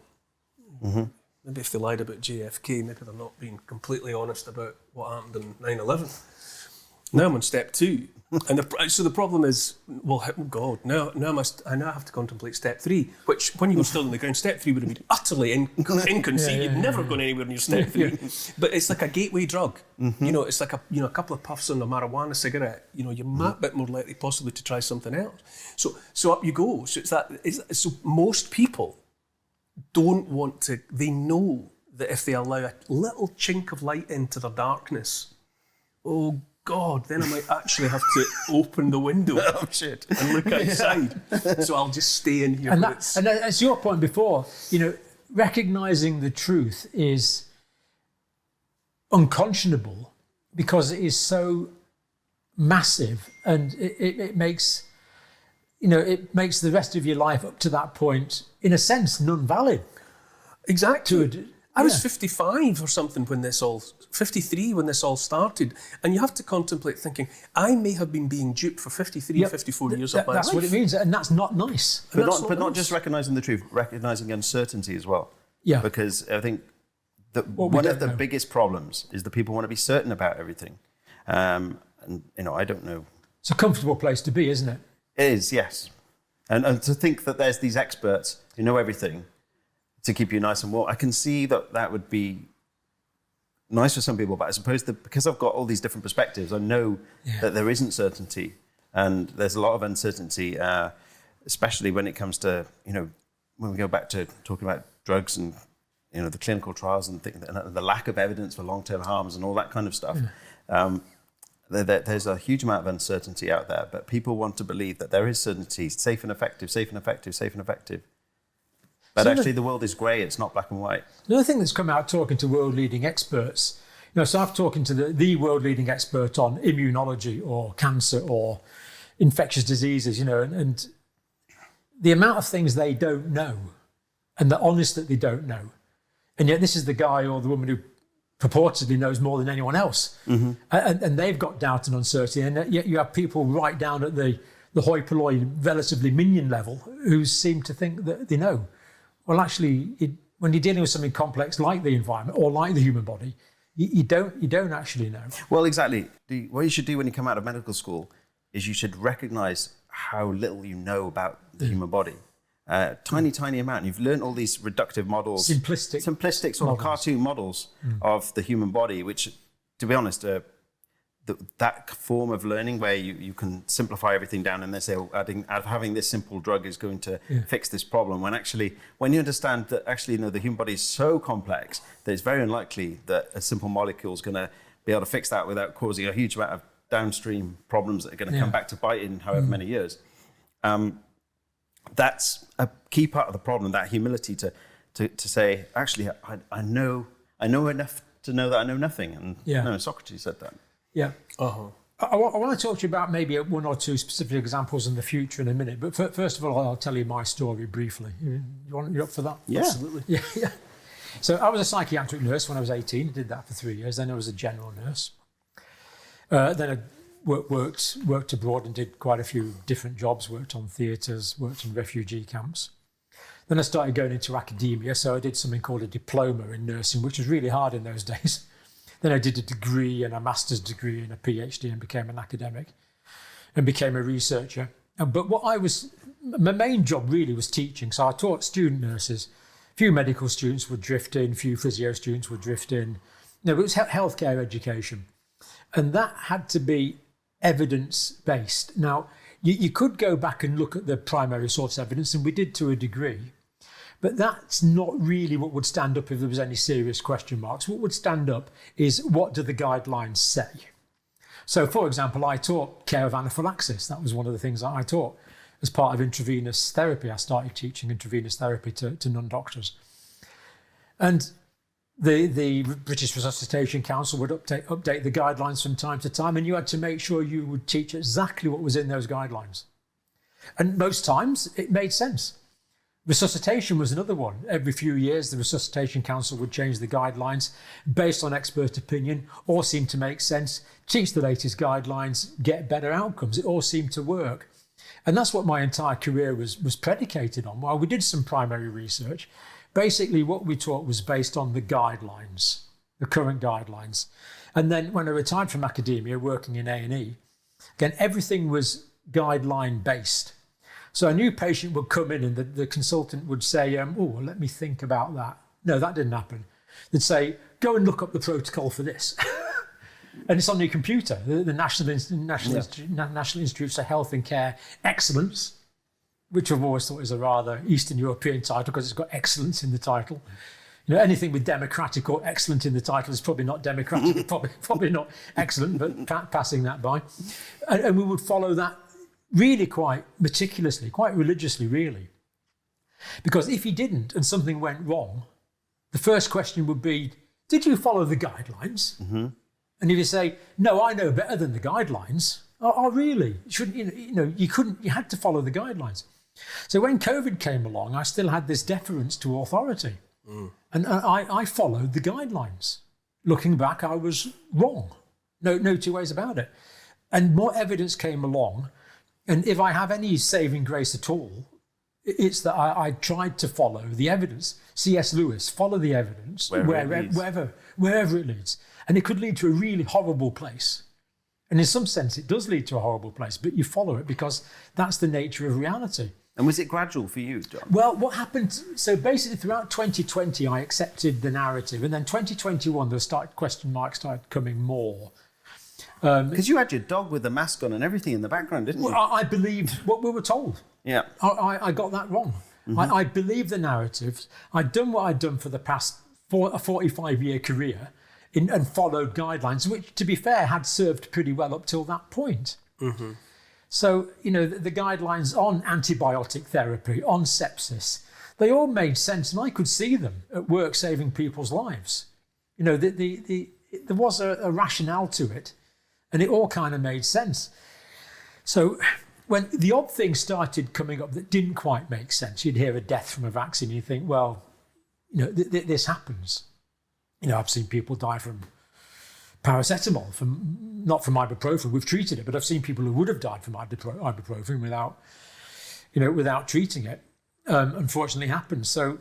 Speaker 1: Mm-hmm. Maybe if they lied about JFK, maybe they're not being completely honest about what happened in 9/11. Now I'm on step two. And so the problem is, well, oh God, now I have to contemplate step three, which when you were still on the ground, step three would have been utterly inconceivable. You'd never gone anywhere near step three. But it's like a gateway drug. Mm-hmm. It's like a couple of puffs on a marijuana cigarette. You're a bit more likely possibly to try something else. So up you go. So so most people don't want to, they know that if they allow a little chink of light into their darkness, oh God, then I might actually have to open the window and look outside. So I'll just stay in here.
Speaker 2: And that's your point before. Recognising the truth is unconscionable because it is so massive, and it makes the rest of your life up to that point, in a sense, non-valid.
Speaker 1: Exactly. I was 55 or something 53 when this all started, and you have to contemplate thinking, I may have been being duped for 53, 54 years of my life.
Speaker 2: That's what it means, and that's not nice.
Speaker 3: But not just recognising the truth, recognising uncertainty as well.
Speaker 2: Yeah.
Speaker 3: Because I think that one of the biggest problems is that people want to be certain about everything. And I don't know.
Speaker 2: It's a comfortable place to be, isn't it?
Speaker 3: It is, yes. And to think that there's these experts who know everything to keep you nice and warm, I can see that would be nice for some people, but I suppose that because I've got all these different perspectives, I know that there isn't certainty, and there's a lot of uncertainty, especially when it comes to, when we go back to talking about drugs and, the clinical trials and the lack of evidence for long-term harms and all that kind of stuff. There's a huge amount of uncertainty out there, but people want to believe that there is certainty, safe and effective, safe and effective, safe and effective. But actually, the world is grey. It's not black and white.
Speaker 2: Another thing that's come out talking to world-leading experts, so I've talking to the world-leading expert on immunology or cancer or infectious diseases, and the amount of things they don't know, and the honest that they don't know, and yet this is the guy or the woman who purportedly knows more than anyone else, and they've got doubt and uncertainty, and yet you have people right down at the hoi polloi, relatively minion level, who seem to think that they know. Well, actually, when you're dealing with something complex like the environment or like the human body, you don't actually know.
Speaker 3: Well, exactly. What you should do when you come out of medical school is you should recognise how little you know about the human body. Tiny amount. You've learned all these reductive models, simplistic sort of cartoon models of the human body, which, to be honest, that form of learning where you can simplify everything down and they say, having this simple drug is going to fix this problem. When you understand that actually, the human body is so complex that it's very unlikely that a simple molecule is going to be able to fix that without causing a huge amount of downstream problems that are going to come back to bite in however many years. That's a key part of the problem, that humility to say, actually, I know enough to know that I know nothing. And Socrates said that.
Speaker 2: Yeah. I want to talk to you about maybe one or two specific examples in the future in a minute. But first of all, I'll tell you my story briefly. You up for that?
Speaker 3: Yeah.
Speaker 1: Absolutely.
Speaker 2: Yeah. So I was a psychiatric nurse when I was 18. I did that for 3 years. Then I was a general nurse. Then I worked abroad and did quite a few different jobs. Worked on theatres, worked in refugee camps. Then I started going into academia. So I did something called a diploma in nursing, which was really hard in those days. Then I did a degree and a master's degree and a PhD and became an academic and became a researcher. But my main job really was teaching. So I taught student nurses. A few medical students would drift in, a few physio students would drift in. No, it was healthcare education. And that had to be evidence-based. Now, you could go back and look at the primary source evidence, and we did to a degree, but that's not really what would stand up if there was any serious question marks. What would stand up is, what do the guidelines say? So, for example, I taught care of anaphylaxis. That was one of the things that I taught. As part of intravenous therapy, I started teaching intravenous therapy to non-doctors. And the British Resuscitation Council would update the guidelines from time to time, and you had to make sure you would teach exactly what was in those guidelines. And most times it made sense. Resuscitation was another one. Every few years, the Resuscitation Council would change the guidelines based on expert opinion. All seemed to make sense. Teach the latest guidelines, get better outcomes. It all seemed to work. And that's what my entire career was predicated on. While we did some primary research, basically what we taught was based on the guidelines, the current guidelines. And then when I retired from academia, working in A&E, again, everything was guideline based. So a new patient would come in and the consultant would say, let me think about that. No, that didn't happen. They'd say, go and look up the protocol for this. And it's on your computer, the National Institute for Health and Care Excellence, which I've always thought is a rather Eastern European title because it's got excellence in the title. You know, anything with democratic or excellent in the title is probably not democratic, probably not excellent, but passing that by. And we would follow that really quite meticulously, quite religiously, really. Because if you didn't and something went wrong, the first question would be, did you follow the guidelines? Mm-hmm. And if you say, no, I know better than the guidelines, really? Shouldn't you had to follow the guidelines. So when COVID came along, I still had this deference to authority. Mm. And I followed the guidelines. Looking back, I was wrong. No two ways about it. And more evidence came along. And if I have any saving grace at all, it's that I tried to follow the evidence. C.S. Lewis, follow the evidence wherever it leads. And it could lead to a really horrible place. And in some sense, it does lead to a horrible place, but you follow it because that's the nature of reality.
Speaker 3: And was it gradual for you, John?
Speaker 2: Well, what happened, so basically throughout 2020, I accepted the narrative. And then 2021, question marks started coming more.
Speaker 3: Because you had your dog with the mask on and everything in the background, didn't you?
Speaker 2: Well, I believed what we were told.
Speaker 3: Yeah.
Speaker 2: I got that wrong. Mm-hmm. I believed the narrative. I'd done what I'd done for the past 45-year career and followed guidelines, which, to be fair, had served pretty well up till that point. Mm-hmm. So, the guidelines on antibiotic therapy, on sepsis, they all made sense, and I could see them at work saving people's lives. There was a rationale to it, and it all kind of made sense. So when the odd things started coming up that didn't quite make sense, you'd hear a death from a vaccine, and you think, well, this happens. I've seen people die from paracetamol, not from ibuprofen. We've treated it, but I've seen people who would have died from ibuprofen without treating it. Unfortunately, happens. So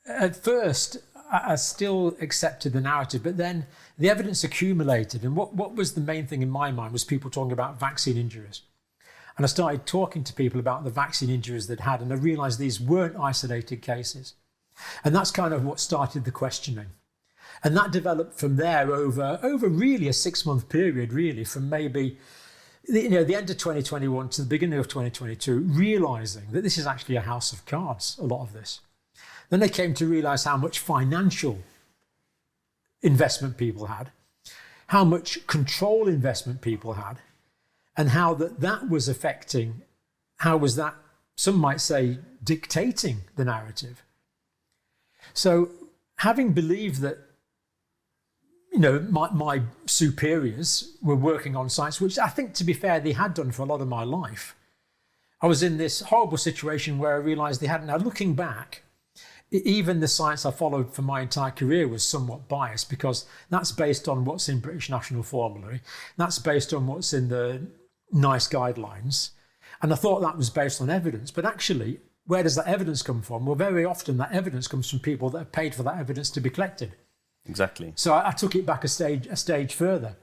Speaker 2: at first, I still accepted the narrative, but then the evidence accumulated. And what was the main thing in my mind was people talking about vaccine injuries. And I started talking to people about the vaccine injuries they'd had, and I realised these weren't isolated cases. And that's kind of what started the questioning. And that developed from there over really a 6-month period, really, from maybe the end of 2021 to the beginning of 2022, realising that this is actually a house of cards, a lot of this. Then they came to realise how much financial investment people had, how much control investment people had, and how that was affecting, how was that, some might say, dictating the narrative. So having believed that my superiors were working on sites, which I think, to be fair, they had done for a lot of my life. I was in this horrible situation where I realised they hadn't. Now, looking back, even the science I followed for my entire career was somewhat biased, because that's based on what's in British National Formulary. That's based on what's in the NICE guidelines. And I thought that was based on evidence. But actually, where does that evidence come from? Well, very often that evidence comes from people that have paid for that evidence to be collected.
Speaker 3: Exactly.
Speaker 2: So I took it back a stage further.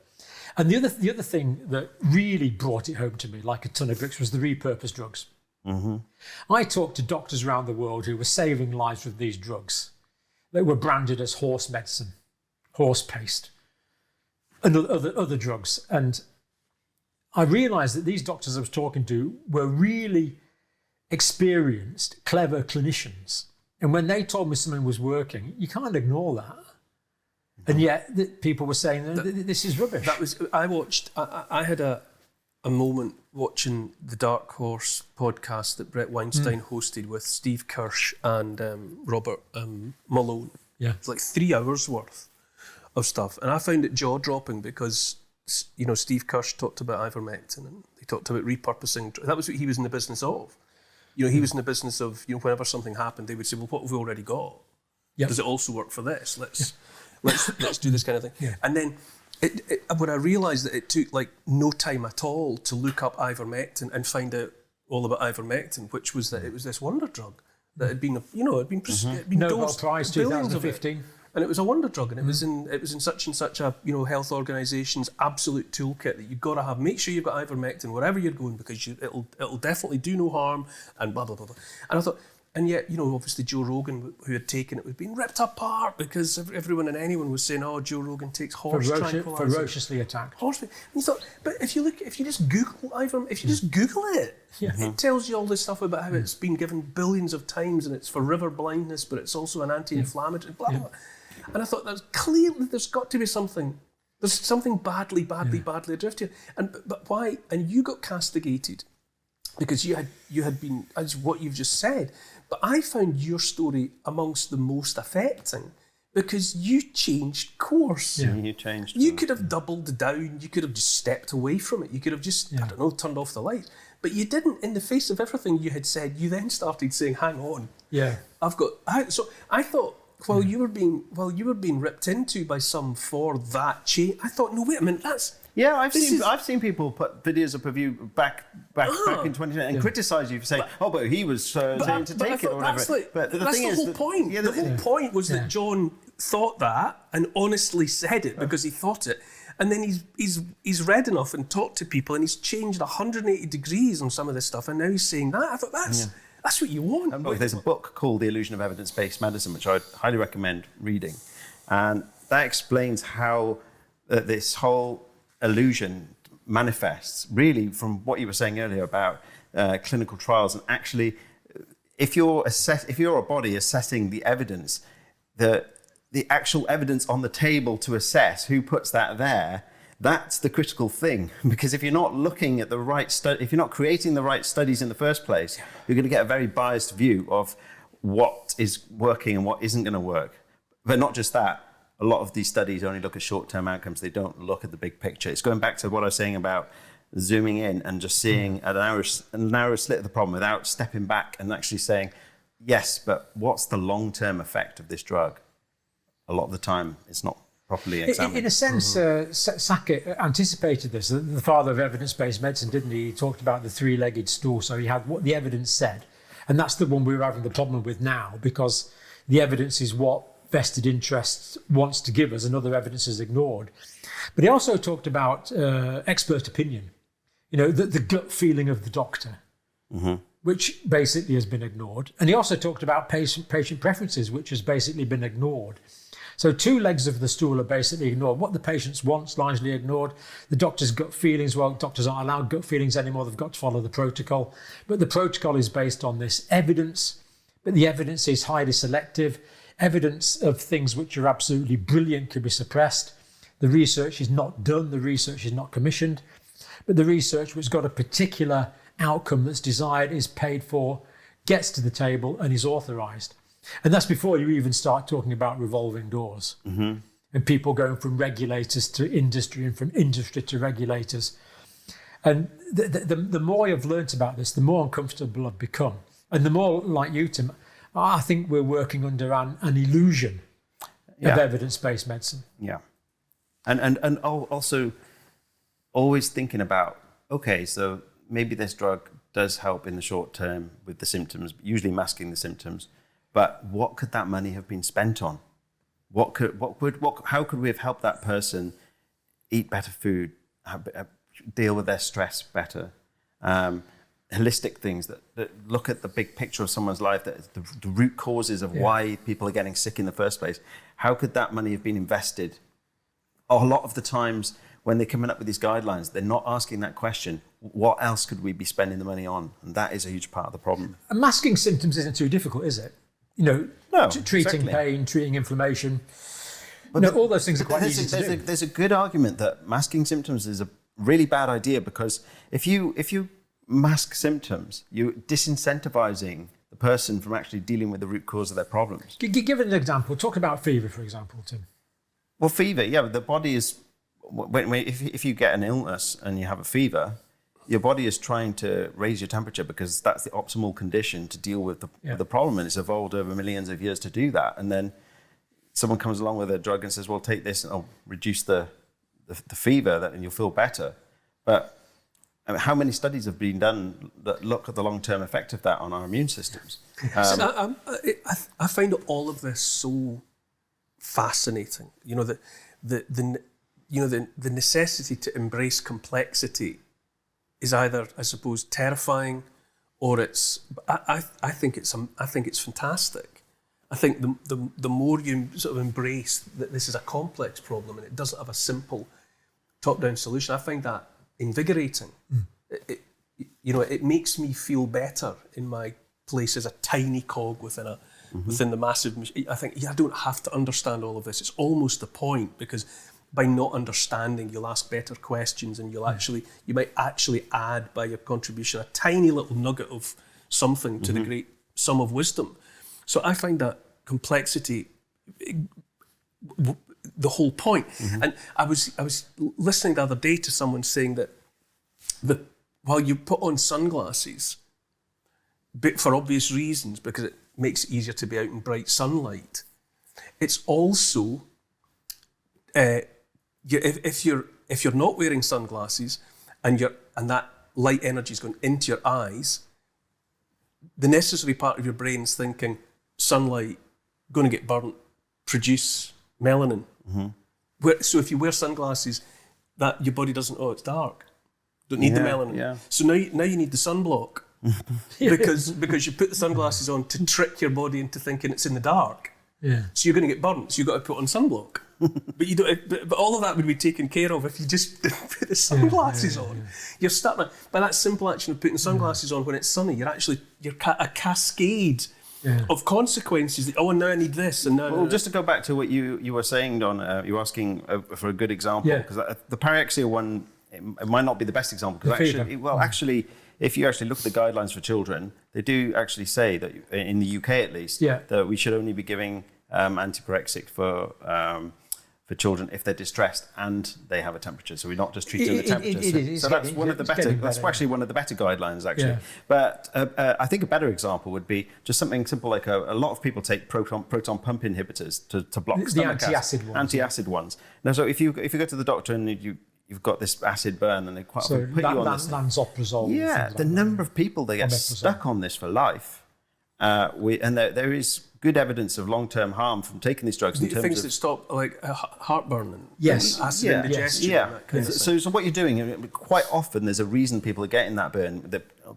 Speaker 2: And the other thing that really brought it home to me like a ton of bricks was the repurposed drugs.
Speaker 3: Mm-hmm.
Speaker 2: I talked to doctors around the world who were saving lives with these drugs that were branded as horse medicine, horse paste, and other drugs. And I realised that these doctors I was talking to were really experienced, clever clinicians. And when they told me something was working, you can't ignore that. And yet people were saying this is rubbish.
Speaker 1: I had a moment watching the Dark Horse podcast that Brett Weinstein hosted with Steve Kirsch and Robert Malone.
Speaker 2: Yeah.
Speaker 1: It's like 3 hours worth of stuff. And I found it jaw-dropping because, Steve Kirsch talked about ivermectin and he talked about repurposing. That was what he was in the business of. He was in the business of, whenever something happened, they would say, well, what have we already got? Yep. Does it also work for this? Let's do this kind of thing.
Speaker 2: Yeah.
Speaker 1: And then when I realised that it took like no time at all to look up ivermectin and find out all about ivermectin, which was that it was this wonder drug that had been,
Speaker 2: Nobel
Speaker 1: dosed
Speaker 2: Prize
Speaker 1: billions of it.
Speaker 2: 2015.
Speaker 1: And it was a wonder drug, and it was in such and such a health organisation's absolute toolkit that you've got to have. Make sure you've got ivermectin wherever you're going, because it'll definitely do no harm, and blah blah blah blah. And I thought, and yet obviously Joe Rogan, who had taken it, was being ripped apart because everyone and anyone was saying, "Oh, Joe Rogan takes horse tranquilizer."
Speaker 2: Ferociously attacked.
Speaker 1: Horse. And you thought, but if you just Google it, it tells you all this stuff about how it's been given billions of times, and it's for river blindness, but it's also an anti-inflammatory. Blah blah. And I thought that was clearly there's got to be something. There's something badly adrift here. But why? And you got castigated because you had been, as what you've just said. But I found your story amongst the most affecting because you changed course.
Speaker 3: Yeah, you changed.
Speaker 1: You could have doubled down. You could have just stepped away from it. You could have just, turned off the lights. But you didn't. In the face of everything you had said, you then started saying, "Hang on, So I thought, while you were being ripped into by some for that change, I thought, no, wait a minute, that's...
Speaker 3: Yeah, I've seen people put videos up of you back in 2010 and criticise you for saying, but he was saying to take it or whatever.
Speaker 1: But the thing is, the whole point. The whole point was that John thought that and honestly said it because he thought it. And then he's read enough and talked to people and he's changed 180 degrees on some of this stuff, and now he's saying that. I thought that's what you want.
Speaker 3: There's a book called The Illusion of Evidence-Based Medicine, which I'd highly recommend reading. And that explains how this whole illusion manifests, really, from what you were saying earlier about clinical trials. And actually, if you're a body assessing the evidence, the actual evidence on the table to assess, who puts that there, that's the critical thing. Because if you're not looking at the right if you're not creating the right studies in the first place, you're going to get a very biased view of what is working and what isn't going to work. But not just that, a lot of these studies only look at short-term outcomes. They don't look at the big picture. It's going back to what I was saying about zooming in and just seeing a narrow slit of the problem without stepping back and actually saying, yes, but what's the long-term effect of this drug? A lot of the time, it's not properly examined.
Speaker 2: In a sense, Sackett anticipated this. The father of evidence-based medicine, didn't he? He talked about the three-legged stool. So he had what the evidence said. And that's the one we're having the problem with now, because the evidence is what vested interest wants to give us and other evidence is ignored. But he also talked about expert opinion, the gut feeling of the doctor, which basically has been ignored. And he also talked about patient preferences, which has basically been ignored. So two legs of the stool are basically ignored. What the patients want is largely ignored. The doctor's gut feelings, well, doctors aren't allowed gut feelings anymore. They've got to follow the protocol. But the protocol is based on this evidence, but the evidence is highly selective. Evidence of things which are absolutely brilliant could be suppressed. The research is not done. The research is not commissioned. But the research which got a particular outcome that's desired is paid for, gets to the table and is authorised. And that's before you even start talking about revolving doors. And and people going from regulators to industry and from industry to regulators. And the more I've learnt about this, the more uncomfortable I've become. And the more, like you, Tim, I think we're working under an illusion of evidence-based medicine.
Speaker 3: Yeah. And also always thinking about, okay, so maybe this drug does help in the short term with the symptoms, usually masking the symptoms, but what could that money have been spent on? How could we have helped that person eat better food, deal with their stress better? Holistic things that look at the big picture of someone's life, that the root causes of why people are getting sick in the first place. How could that money have been invested? A lot of the times when they're coming up with these guidelines, they're not asking that question. What else could we be spending the money on? And that is a huge part of the problem.
Speaker 2: And masking symptoms isn't too difficult, is it? No, treating pain, treating inflammation. But all those things are quite easy to do.
Speaker 3: There's a good argument that masking symptoms is a really bad idea, because if you mask symptoms, you're disincentivizing the person from actually dealing with the root cause of their problems.
Speaker 2: Give an example. Talk about fever, for example, Tim.
Speaker 3: Well, fever, the body is, if you get an illness and you have a fever, your body is trying to raise your temperature because that's the optimal condition to deal with the problem, and it's evolved over millions of years to do that. And then someone comes along with a drug and says, well, take this and I'll reduce the fever, and you'll feel better. But how many studies have been done that look at the long-term effect of that on our immune systems?
Speaker 1: I find all of this so fascinating. The necessity to embrace complexity is either, I suppose, terrifying, or it's. I think it's fantastic. I think the more you sort of embrace that this is a complex problem and it doesn't have a simple top-down solution, I find that invigorating. It makes me feel better in my place as a tiny cog within the massive machine. I think I don't have to understand all of this. It's almost the point, because by not understanding, you'll ask better questions, and you might actually add, by your contribution, a tiny little nugget of something to the great sum of wisdom. So I find that complexity the whole point. And I was listening the other day to someone saying that while you put on sunglasses, but for obvious reasons, because it makes it easier to be out in bright sunlight, it's also if you're not wearing sunglasses and that light energy is going into your eyes, the necessary part of your brain's thinking sunlight, going to get burnt, produce melanin. So if you wear sunglasses, that your body doesn't. Oh, it's dark. Don't need the melanin. Yeah. So now you need the sunblock because you put the sunglasses on to trick your body into thinking it's in the dark.
Speaker 2: Yeah.
Speaker 1: So you're going to get burnt. So you've got to put on sunblock. But you don't. But all of that would be taken care of if you just put the sunglasses on. You're starting by that simple action of putting sunglasses on when it's sunny. You're a cascade of consequences. That, now I need this, and now.
Speaker 3: Well, just to go back to what you were saying, Don, you were asking for a good example, because the pyrexia one, it might not be the best example, because actually, if you actually look at the guidelines for children, they do actually say that in the UK at least, that we should only be giving antipyrexic for children if they're distressed and they have a temperature. So we're not just treating the temperature. So that's one of the better. That's actually one of the better guidelines, actually. Yeah. But I think a better example would be just something simple like a lot of people take proton pump inhibitors to block stomach acid. Antacid ones. Now, so if you go to the doctor and you've got this acid burn, and they quite often put you on this.
Speaker 2: Lansoprazole.
Speaker 3: Yeah, the number of people that get stuck on this for life, and there is good evidence of long-term harm from taking these drugs. In terms
Speaker 1: things
Speaker 3: of
Speaker 1: that stop like heartburn and acid indigestion.
Speaker 3: Yeah.
Speaker 1: And that kind of
Speaker 3: So what you're doing, quite often there's a reason people are getting that burn.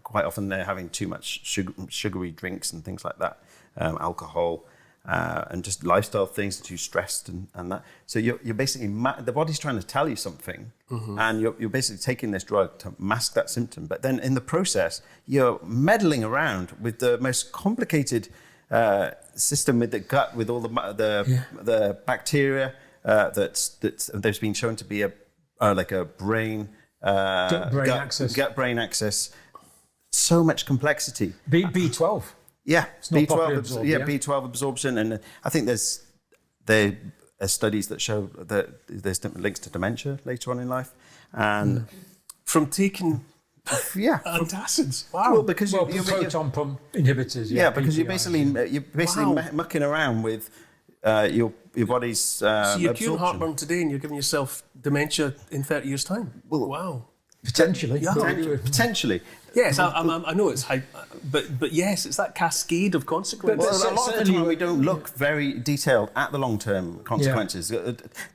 Speaker 3: Quite often they're having too much sugary drinks and things like that, alcohol. And just lifestyle things, too stressed and that. So you're basically, the body's trying to tell you something, and you're basically taking this drug to mask that symptom. But then in the process, you're meddling around with the most complicated system with the gut, with all the bacteria that's been shown to be like a brain gut-brain axis. So much complexity.
Speaker 2: B12.
Speaker 3: Yeah, B12 absorption, and I think there's studies that show that there's different links to dementia later on in life, and
Speaker 4: from taking antacids. Wow.
Speaker 3: Well, because
Speaker 2: proton pump inhibitors.
Speaker 3: Yeah, because you're
Speaker 2: PPIs.
Speaker 3: basically mucking around with your body's
Speaker 4: so you're curing
Speaker 3: absorption.
Speaker 4: heartburn today, and you're giving yourself dementia in 30 years' time.
Speaker 3: Well,
Speaker 4: wow.
Speaker 2: Potentially.
Speaker 4: Yeah.
Speaker 3: Potentially.
Speaker 4: Yes, I know it's high, but yes, it's that cascade of consequences.
Speaker 3: Well, a lot of the time we don't look very detailed at the long-term consequences.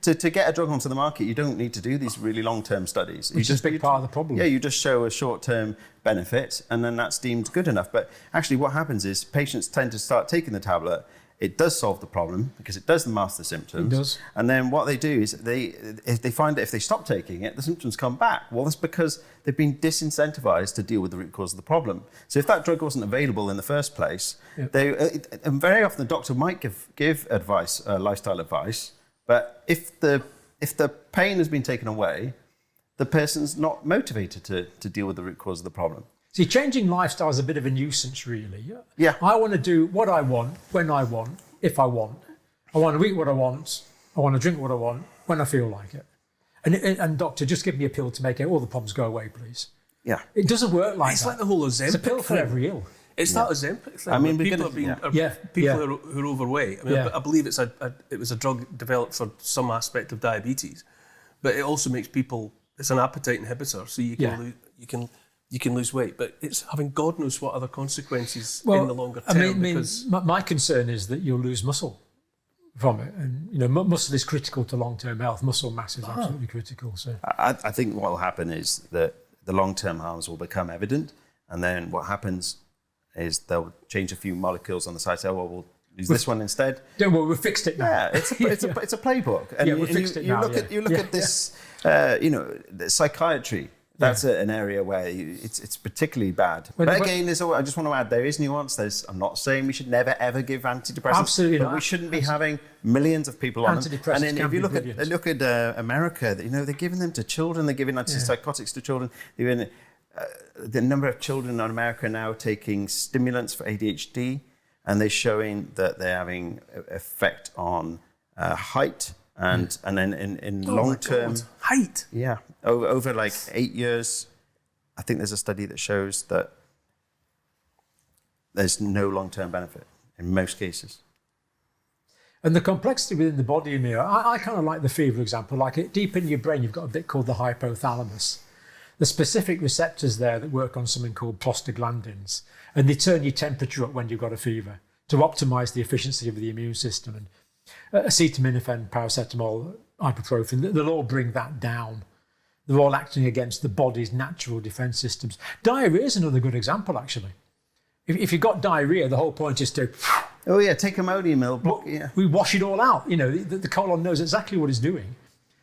Speaker 3: To get a drug onto the market, you don't need to do these really long-term studies.
Speaker 2: Which is a big part of the problem.
Speaker 3: Yeah, you just show a short-term benefit, and then that's deemed good enough. But actually what happens is patients tend to start taking the tablet. It does solve the problem because it does mask the symptoms.
Speaker 2: It does.
Speaker 3: And then what they do is they find that if they stop taking it, the symptoms come back. Well, that's because they've been disincentivized to deal with the root cause of the problem. So if that drug wasn't available in the first place, and very often the doctor might give advice, lifestyle advice, but if the pain has been taken away, the person's not motivated to deal with the root cause of the problem.
Speaker 2: See, changing lifestyle is a bit of a nuisance, really.
Speaker 3: Yeah.
Speaker 2: I want to do what I want, when I want, if I want. I want to eat what I want. I want to drink what I want, when I feel like it. And doctor, just give me a pill to make all the problems go away, please.
Speaker 3: Yeah.
Speaker 2: It doesn't work like
Speaker 4: It's
Speaker 2: that.
Speaker 4: like the whole Ozempic
Speaker 2: It's a pill for
Speaker 4: thing.
Speaker 2: every ill.
Speaker 4: It's that Ozempic thing.
Speaker 3: I mean,
Speaker 4: people who are overweight. I mean, I believe it was a drug developed for some aspect of diabetes, but it also makes people. It's an appetite inhibitor, so you can lose weight, but it's having God knows what other consequences in the longer term. Because
Speaker 2: my concern is that you'll lose muscle from it, and muscle is critical to long-term health. Muscle mass is absolutely critical. So
Speaker 3: I think what will happen is that the long-term harms will become evident, and then what happens is they'll change a few molecules on the side. Say, we'll use this one instead.
Speaker 2: Don't worry, we've fixed it now.
Speaker 3: Yeah, it's a playbook, and
Speaker 2: we fixed it now.
Speaker 3: You look at this, the psychiatry. That's an area where it's particularly bad. But again, I just want to add, there is nuance. I'm not saying we should never ever give antidepressants.
Speaker 2: Absolutely
Speaker 3: but
Speaker 2: not.
Speaker 3: we shouldn't be having millions of people on them.
Speaker 2: Antidepressants
Speaker 3: And then if you
Speaker 2: brilliant.
Speaker 3: look at America, they're giving them to children. They're giving antipsychotics to children. The number of children in America now taking stimulants for ADHD, and they're showing that they're having effect on height. And then in long term
Speaker 4: height,
Speaker 3: over like 8 years, I think there's a study that shows that there's no long term benefit in most cases.
Speaker 2: And the complexity within the body, I kind of like the fever example. Like deep in your brain, you've got a bit called the hypothalamus. The specific receptors there that work on something called prostaglandins, and they turn your temperature up when you've got a fever to optimize the efficiency of the immune system. And acetaminophen, paracetamol, ibuprofen, they'll all bring that down. They're all acting against the body's natural defense systems. Diarrhea is another good example, actually. If you've got diarrhea, the whole point is to...
Speaker 3: Oh, yeah, take Imodium.
Speaker 2: We wash it all out. The colon knows exactly what it's doing.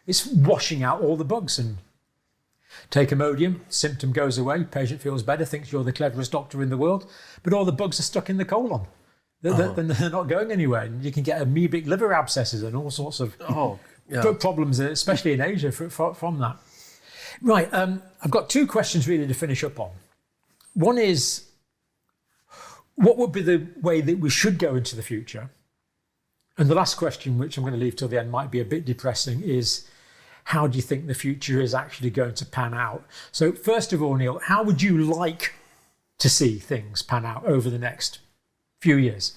Speaker 2: It's washing out all the bugs. And take Imodium, symptom goes away, patient feels better, thinks you're the cleverest doctor in the world, but all the bugs are stuck in the colon. They're not going anywhere. And you can get amoebic liver abscesses and all sorts of problems, especially in Asia, from that. Right, I've got two questions really to finish up on. One is, what would be the way that we should go into the future? And the last question, which I'm going to leave till the end, might be a bit depressing, is how do you think the future is actually going to pan out? So first of all, Neil, how would you like to see things pan out over the next few years?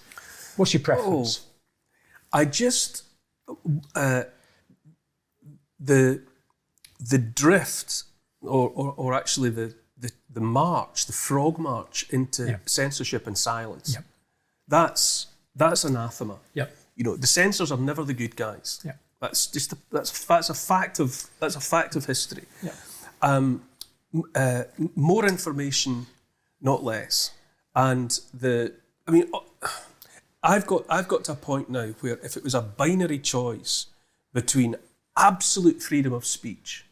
Speaker 2: What's your preference?
Speaker 4: I just the drift, or actually the march, the frog march into censorship and silence.
Speaker 2: Yep.
Speaker 4: That's anathema.
Speaker 2: Yep.
Speaker 4: The censors are never the good guys.
Speaker 2: Yep.
Speaker 4: That's just that's a fact of history.
Speaker 2: Yep.
Speaker 4: More information, not less. And I've got to a point now where if it was a binary choice between absolute freedom of speech,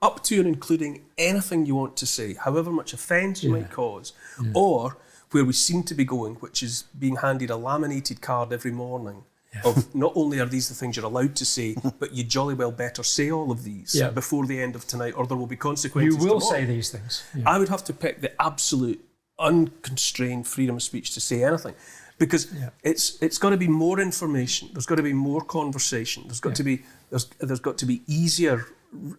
Speaker 4: up to and including anything you want to say, however much offence you might cause, or where we seem to be going, which is being handed a laminated card every morning of not only are these the things you're allowed to say, but you jolly well better say all of these before the end of tonight, or there will be consequences.
Speaker 2: You will
Speaker 4: tomorrow.
Speaker 2: say these things. Yeah.
Speaker 4: I would have to pick the absolute unconstrained freedom of speech to say anything. because it's got to be more information. There's got to be more conversation. There's got to be easier,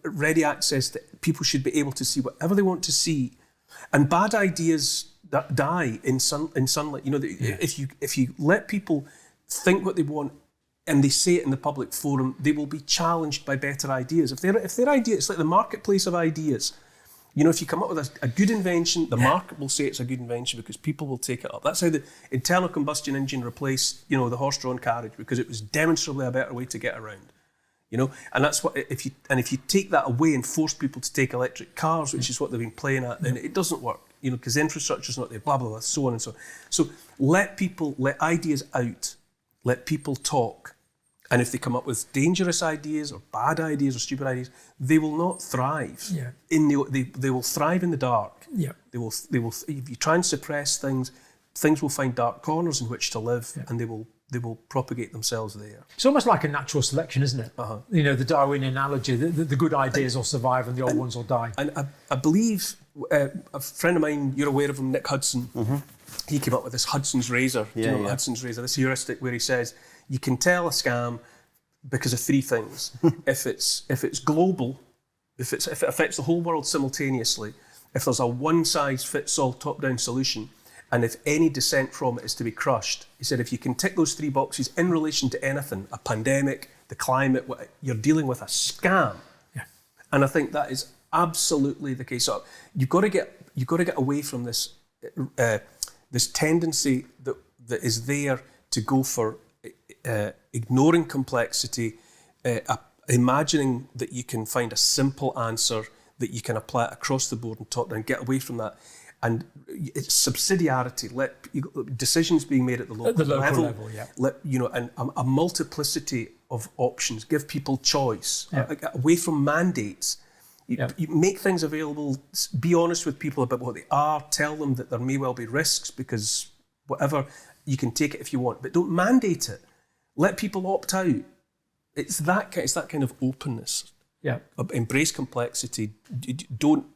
Speaker 4: ready access that people should be able to see whatever they want to see, and bad ideas that die in sunlight. You know, if you let people think what they want and they say it in the public forum, they will be challenged by better ideas. If their idea, it's like the marketplace of ideas. You know, if you come up with a good invention, the market will say it's a good invention because people will take it up. That's how the internal combustion engine replaced, you know, the horse-drawn carriage, because it was demonstrably a better way to get around. You know, and that's what if you take that away and force people to take electric cars, which is what they've been playing at, then it doesn't work. You know, because the infrastructure's not there, blah blah blah, so on and so on. So let ideas out, let people talk. And if they come up with dangerous ideas or bad ideas or stupid ideas, they will not thrive. Yeah. They will thrive in the dark. Yeah. They will. If you try and suppress things will find dark corners in which to live, and they will propagate themselves there.
Speaker 2: It's almost like a natural selection, isn't it? Uh-huh. You know, the Darwinian analogy: the good ideas will survive and the old ones will die.
Speaker 4: And I believe a friend of mine, you're aware of him, Nick Hudson. Mm-hmm. He came up with this Hudson's razor. Do you know Hudson's razor? This heuristic where he says, you can tell a scam because of three things. if it's global, if it affects the whole world simultaneously, if there's a one-size-fits-all top-down solution, and if any dissent from it is to be crushed. He said, if you can tick those three boxes in relation to anything, a pandemic, the climate, you're dealing with a scam. Yeah. And I think that is absolutely the case. So you've got to get away from this this tendency that is there to go for ignoring complexity, imagining that you can find a simple answer that you can apply it across the board and top down. Get away from that, and it's subsidiarity. Let decisions being made at the local level. Yeah. And a multiplicity of options. Give people choice. Yeah. Away from mandates. You make things available. Be honest with people about what they are. Tell them that there may well be risks, because whatever, you can take it if you want, but don't mandate it. Let people opt out. It's that kind of openness. Yeah. Embrace complexity. Don't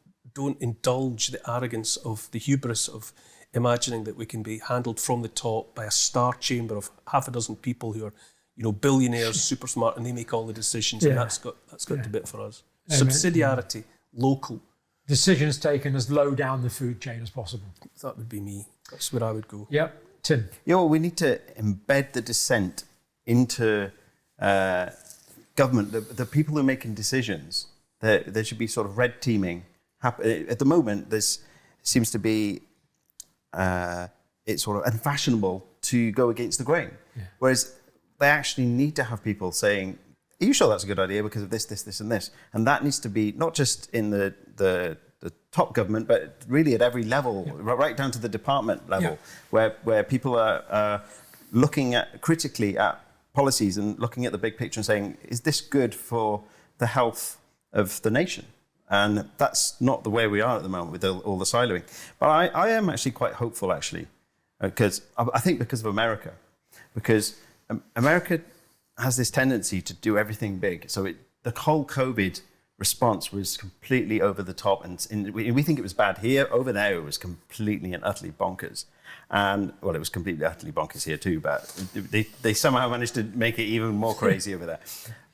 Speaker 4: indulge the arrogance of the hubris of imagining that we can be handled from the top by a star chamber of half a dozen people who are, you know, billionaires, super smart, and they make all the decisions. Yeah. And that's got to be it for us. Subsidiarity, local.
Speaker 2: Decisions taken as low down the food chain as possible.
Speaker 4: That would be me. That's where I would go.
Speaker 2: Yep. Tim?
Speaker 3: Yeah, well, we need to embed the dissent into government. The people who are making decisions, there should be sort of red teaming. At the moment, there seems to be it's sort of unfashionable to go against the grain. Yeah. Whereas they actually need to have people saying, are you sure that's a good idea because of this, this, this, and this? And that needs to be not just in the top government, but really at every level, right down to the department level, where people are looking critically at policies and looking at the big picture and saying, is this good for the health of the nation? And that's not the way we are at the moment with all the siloing. But I am actually quite hopeful, actually, because I think because of America. Because America has this tendency to do everything big. So the whole COVID response was completely over the top. And we think it was bad here. Over there, it was completely and utterly bonkers. And, well, it was completely utterly bonkers here too, but they somehow managed to make it even more crazy over there.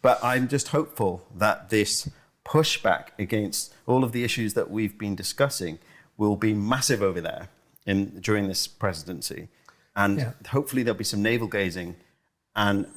Speaker 3: But I'm just hopeful that this pushback against all of the issues that we've been discussing will be massive over there during this presidency. And hopefully there'll be some navel-gazing. And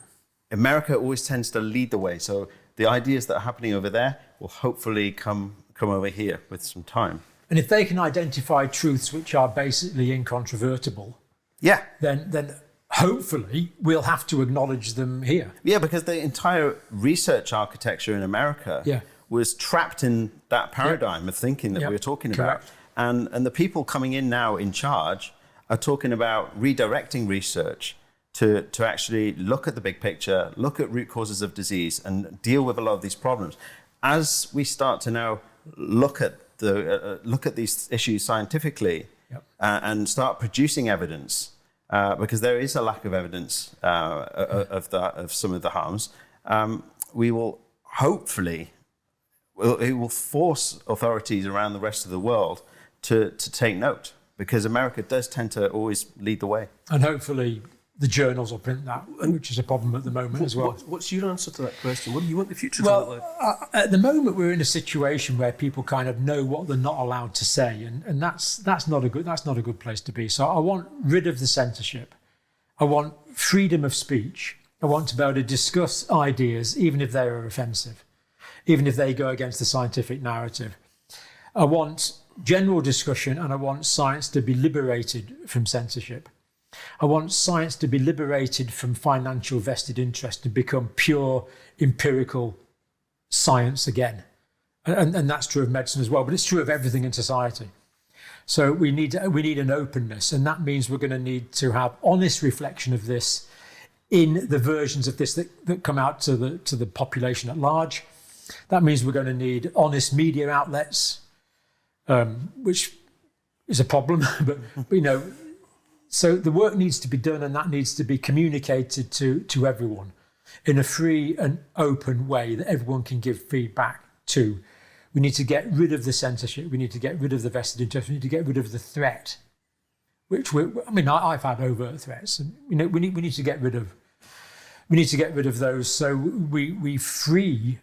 Speaker 3: America always tends to lead the way. So the ideas that are happening over there will hopefully come over here with some time.
Speaker 2: And if they can identify truths which are basically incontrovertible, then hopefully we'll have to acknowledge them here.
Speaker 3: Yeah, because the entire research architecture in America was trapped in that paradigm of thinking that we were talking about. And the people coming in now in charge are talking about redirecting research to actually look at the big picture, look at root causes of disease, and deal with a lot of these problems. As we start to now look at these issues scientifically and start producing evidence, because there is a lack of evidence of some of the harms, we will hopefully it will force authorities around the rest of the world to take note because America does tend to always lead the way.
Speaker 2: And hopefully the journals will print that, which is a problem at the moment as well.
Speaker 4: What's your answer to that question? What do you want the future to
Speaker 2: Well,
Speaker 4: look like?
Speaker 2: at the moment we're in a situation where people kind of know what they're not allowed to say, and that's not a good place to be. So I want rid of the censorship. I want freedom of speech. I want to be able to discuss ideas, even if they are offensive, even if they go against the scientific narrative. I want general discussion, and I want science to be liberated from censorship. I want science to be liberated from financial vested interest to become pure empirical science again. And that's true of medicine as well, but it's true of everything in society. So we need an openness, and that means we're going to need to have honest reflection of this in the versions of this that come out to the population at large. That means we're going to need honest media outlets, which is a problem, but so the work needs to be done, and that needs to be communicated to everyone in a free and open way that everyone can give feedback to. We need to get rid of the censorship. We need to get rid of the vested interest. We need to get rid of the threat, which I've had overt threats, and we need to get rid of. We need to get rid of those so we free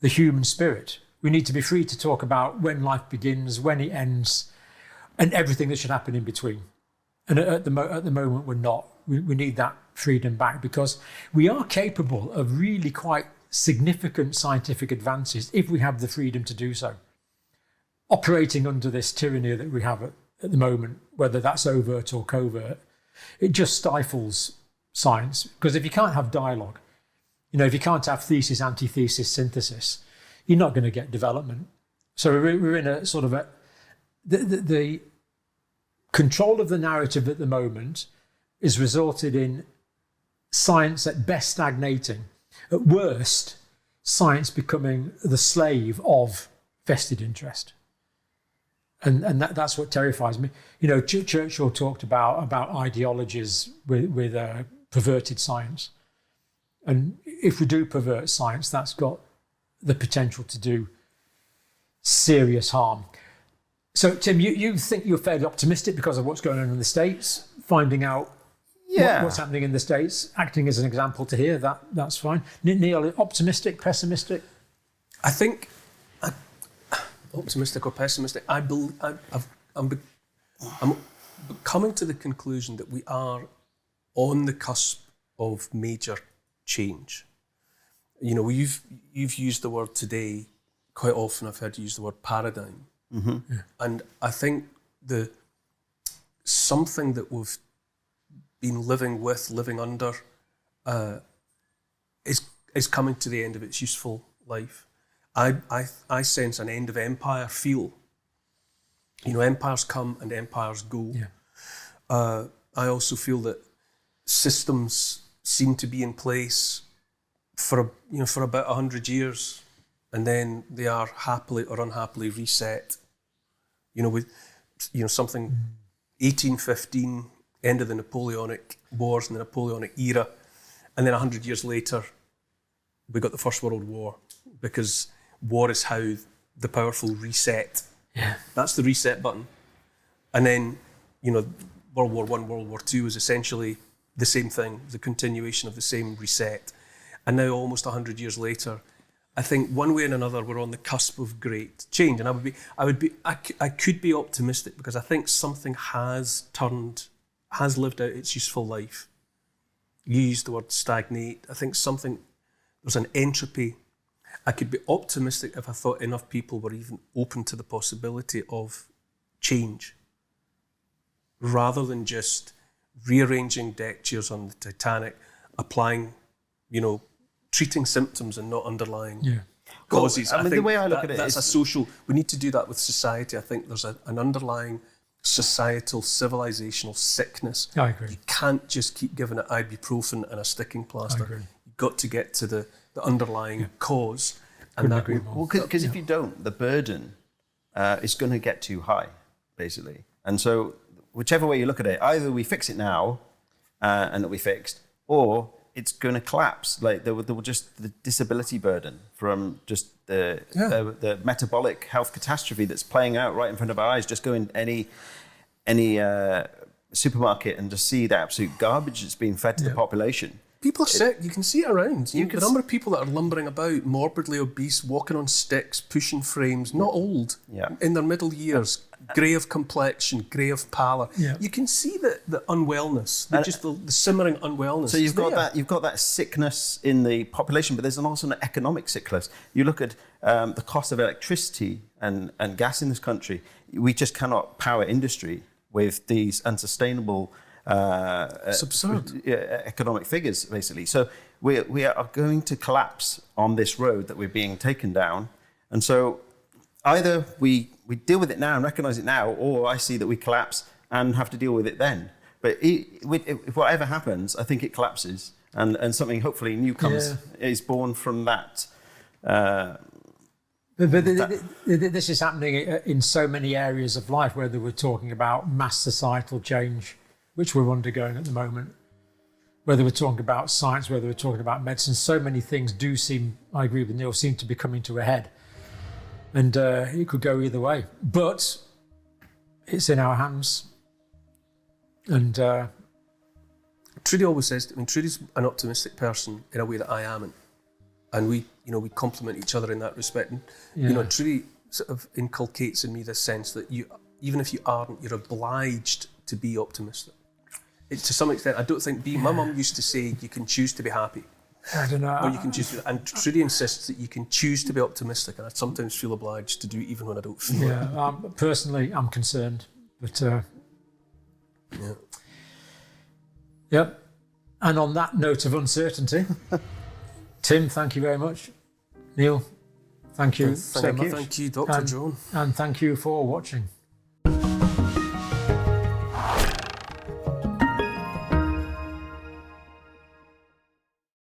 Speaker 2: the human spirit. We need to be free to talk about when life begins, when it ends, and everything that should happen in between. And at the moment, we're not. We need that freedom back, because we are capable of really quite significant scientific advances if we have the freedom to do so. Operating under this tyranny that we have at the moment, whether that's overt or covert, it just stifles science. Because if you can't have dialogue, if you can't have thesis, antithesis, synthesis, you're not going to get development. So we're in a sort of the control of the narrative at the moment is resulted in science at best stagnating, at worst science becoming the slave of vested interest, and that's what terrifies me. Churchill talked about ideologies with perverted science, and if we do pervert science, that's got the potential to do serious harm. So, Tim, you think you're fairly optimistic because of what's going on in the States, finding out what's happening in the States, acting as an example to here, that's fine. Neil, optimistic, pessimistic?
Speaker 4: I think, optimistic or pessimistic, I'm coming to the conclusion that we are on the cusp of major change. You've used the word today quite often. I've heard you use the word paradigm. Mm-hmm. Yeah. And I think something that we've been living under is coming to the end of its useful life. I sense an end of empire feel. Empires come and empires go. Yeah. I also feel that systems seem to be in place for about 100 years, and then they are happily or unhappily reset. With something 1815, end of the Napoleonic Wars and the Napoleonic era, and then 100 years later, we got the First World War, because war is how the powerful reset. Yeah, that's the reset button. And then, World War I, World War II was essentially the same thing, the continuation of the same reset. And now, almost 100 years later, I think one way and another we're on the cusp of great change, and I could be optimistic because I think something has lived out its useful life. You used the word stagnate. I think there's an entropy. I could be optimistic if I thought enough people were even open to the possibility of change, rather than just rearranging deck chairs on the Titanic, applying, treating symptoms and not underlying causes.
Speaker 3: Well, the way I look at it
Speaker 4: that's
Speaker 3: is...
Speaker 4: we need to do that with society. I think there's an underlying societal, civilizational sickness.
Speaker 2: I agree.
Speaker 4: You can't just keep giving it ibuprofen and a sticking plaster.
Speaker 2: I agree.
Speaker 4: You've got to get to the underlying cause.
Speaker 2: Couldn't agree more.
Speaker 3: Well, because if you don't, the burden is going to get too high, basically. And so whichever way you look at it, either we fix it now and it'll be fixed, or it's going to collapse. Like there will just the disability burden from just the metabolic health catastrophe that's playing out right in front of our eyes, just going any any supermarket and just see the absolute garbage that's being fed to the population.
Speaker 4: People are sick. You can see it around. The number of people that are lumbering about, morbidly obese, walking on sticks, pushing frames, not old, in their middle years, grey of complexion, grey of pallor. Yeah. You can see the unwellness, the simmering unwellness.
Speaker 3: So you've got that sickness in the population, but there's also an economic sickness. You look at the cost of electricity and gas in this country. We just cannot power industry with these unsustainable economic figures, basically. So we are going to collapse on this road that we're being taken down. And so either we deal with it now and recognize it now, or I see that we collapse and have to deal with it then. But if whatever happens, I think it collapses, and something hopefully new is born from that.
Speaker 2: This is happening in so many areas of life, whether we're talking about mass societal change, which we're undergoing at the moment, whether we're talking about science, whether we're talking about medicine. So many things do seem, I agree with Neil, seem to be coming to a head. And it could go either way. But it's in our hands. And
Speaker 4: Trudy always says, Trudy's an optimistic person in a way that I am. And we complement each other in that respect. And, Trudy sort of inculcates in me this sense that even if you aren't, you're obliged to be optimistic. To some extent, I don't think my mum used to say you can choose to be happy.
Speaker 2: I don't know.
Speaker 4: Or you can choose to, and Trudy insists that you can choose to be optimistic, and I sometimes feel obliged to do it even when I don't feel it.
Speaker 2: Personally, I'm concerned. But Yep. And on that note of uncertainty, Tim, thank you very much. Neil, thank you so much.
Speaker 4: Thank you, Dr. John.
Speaker 2: And thank you for watching.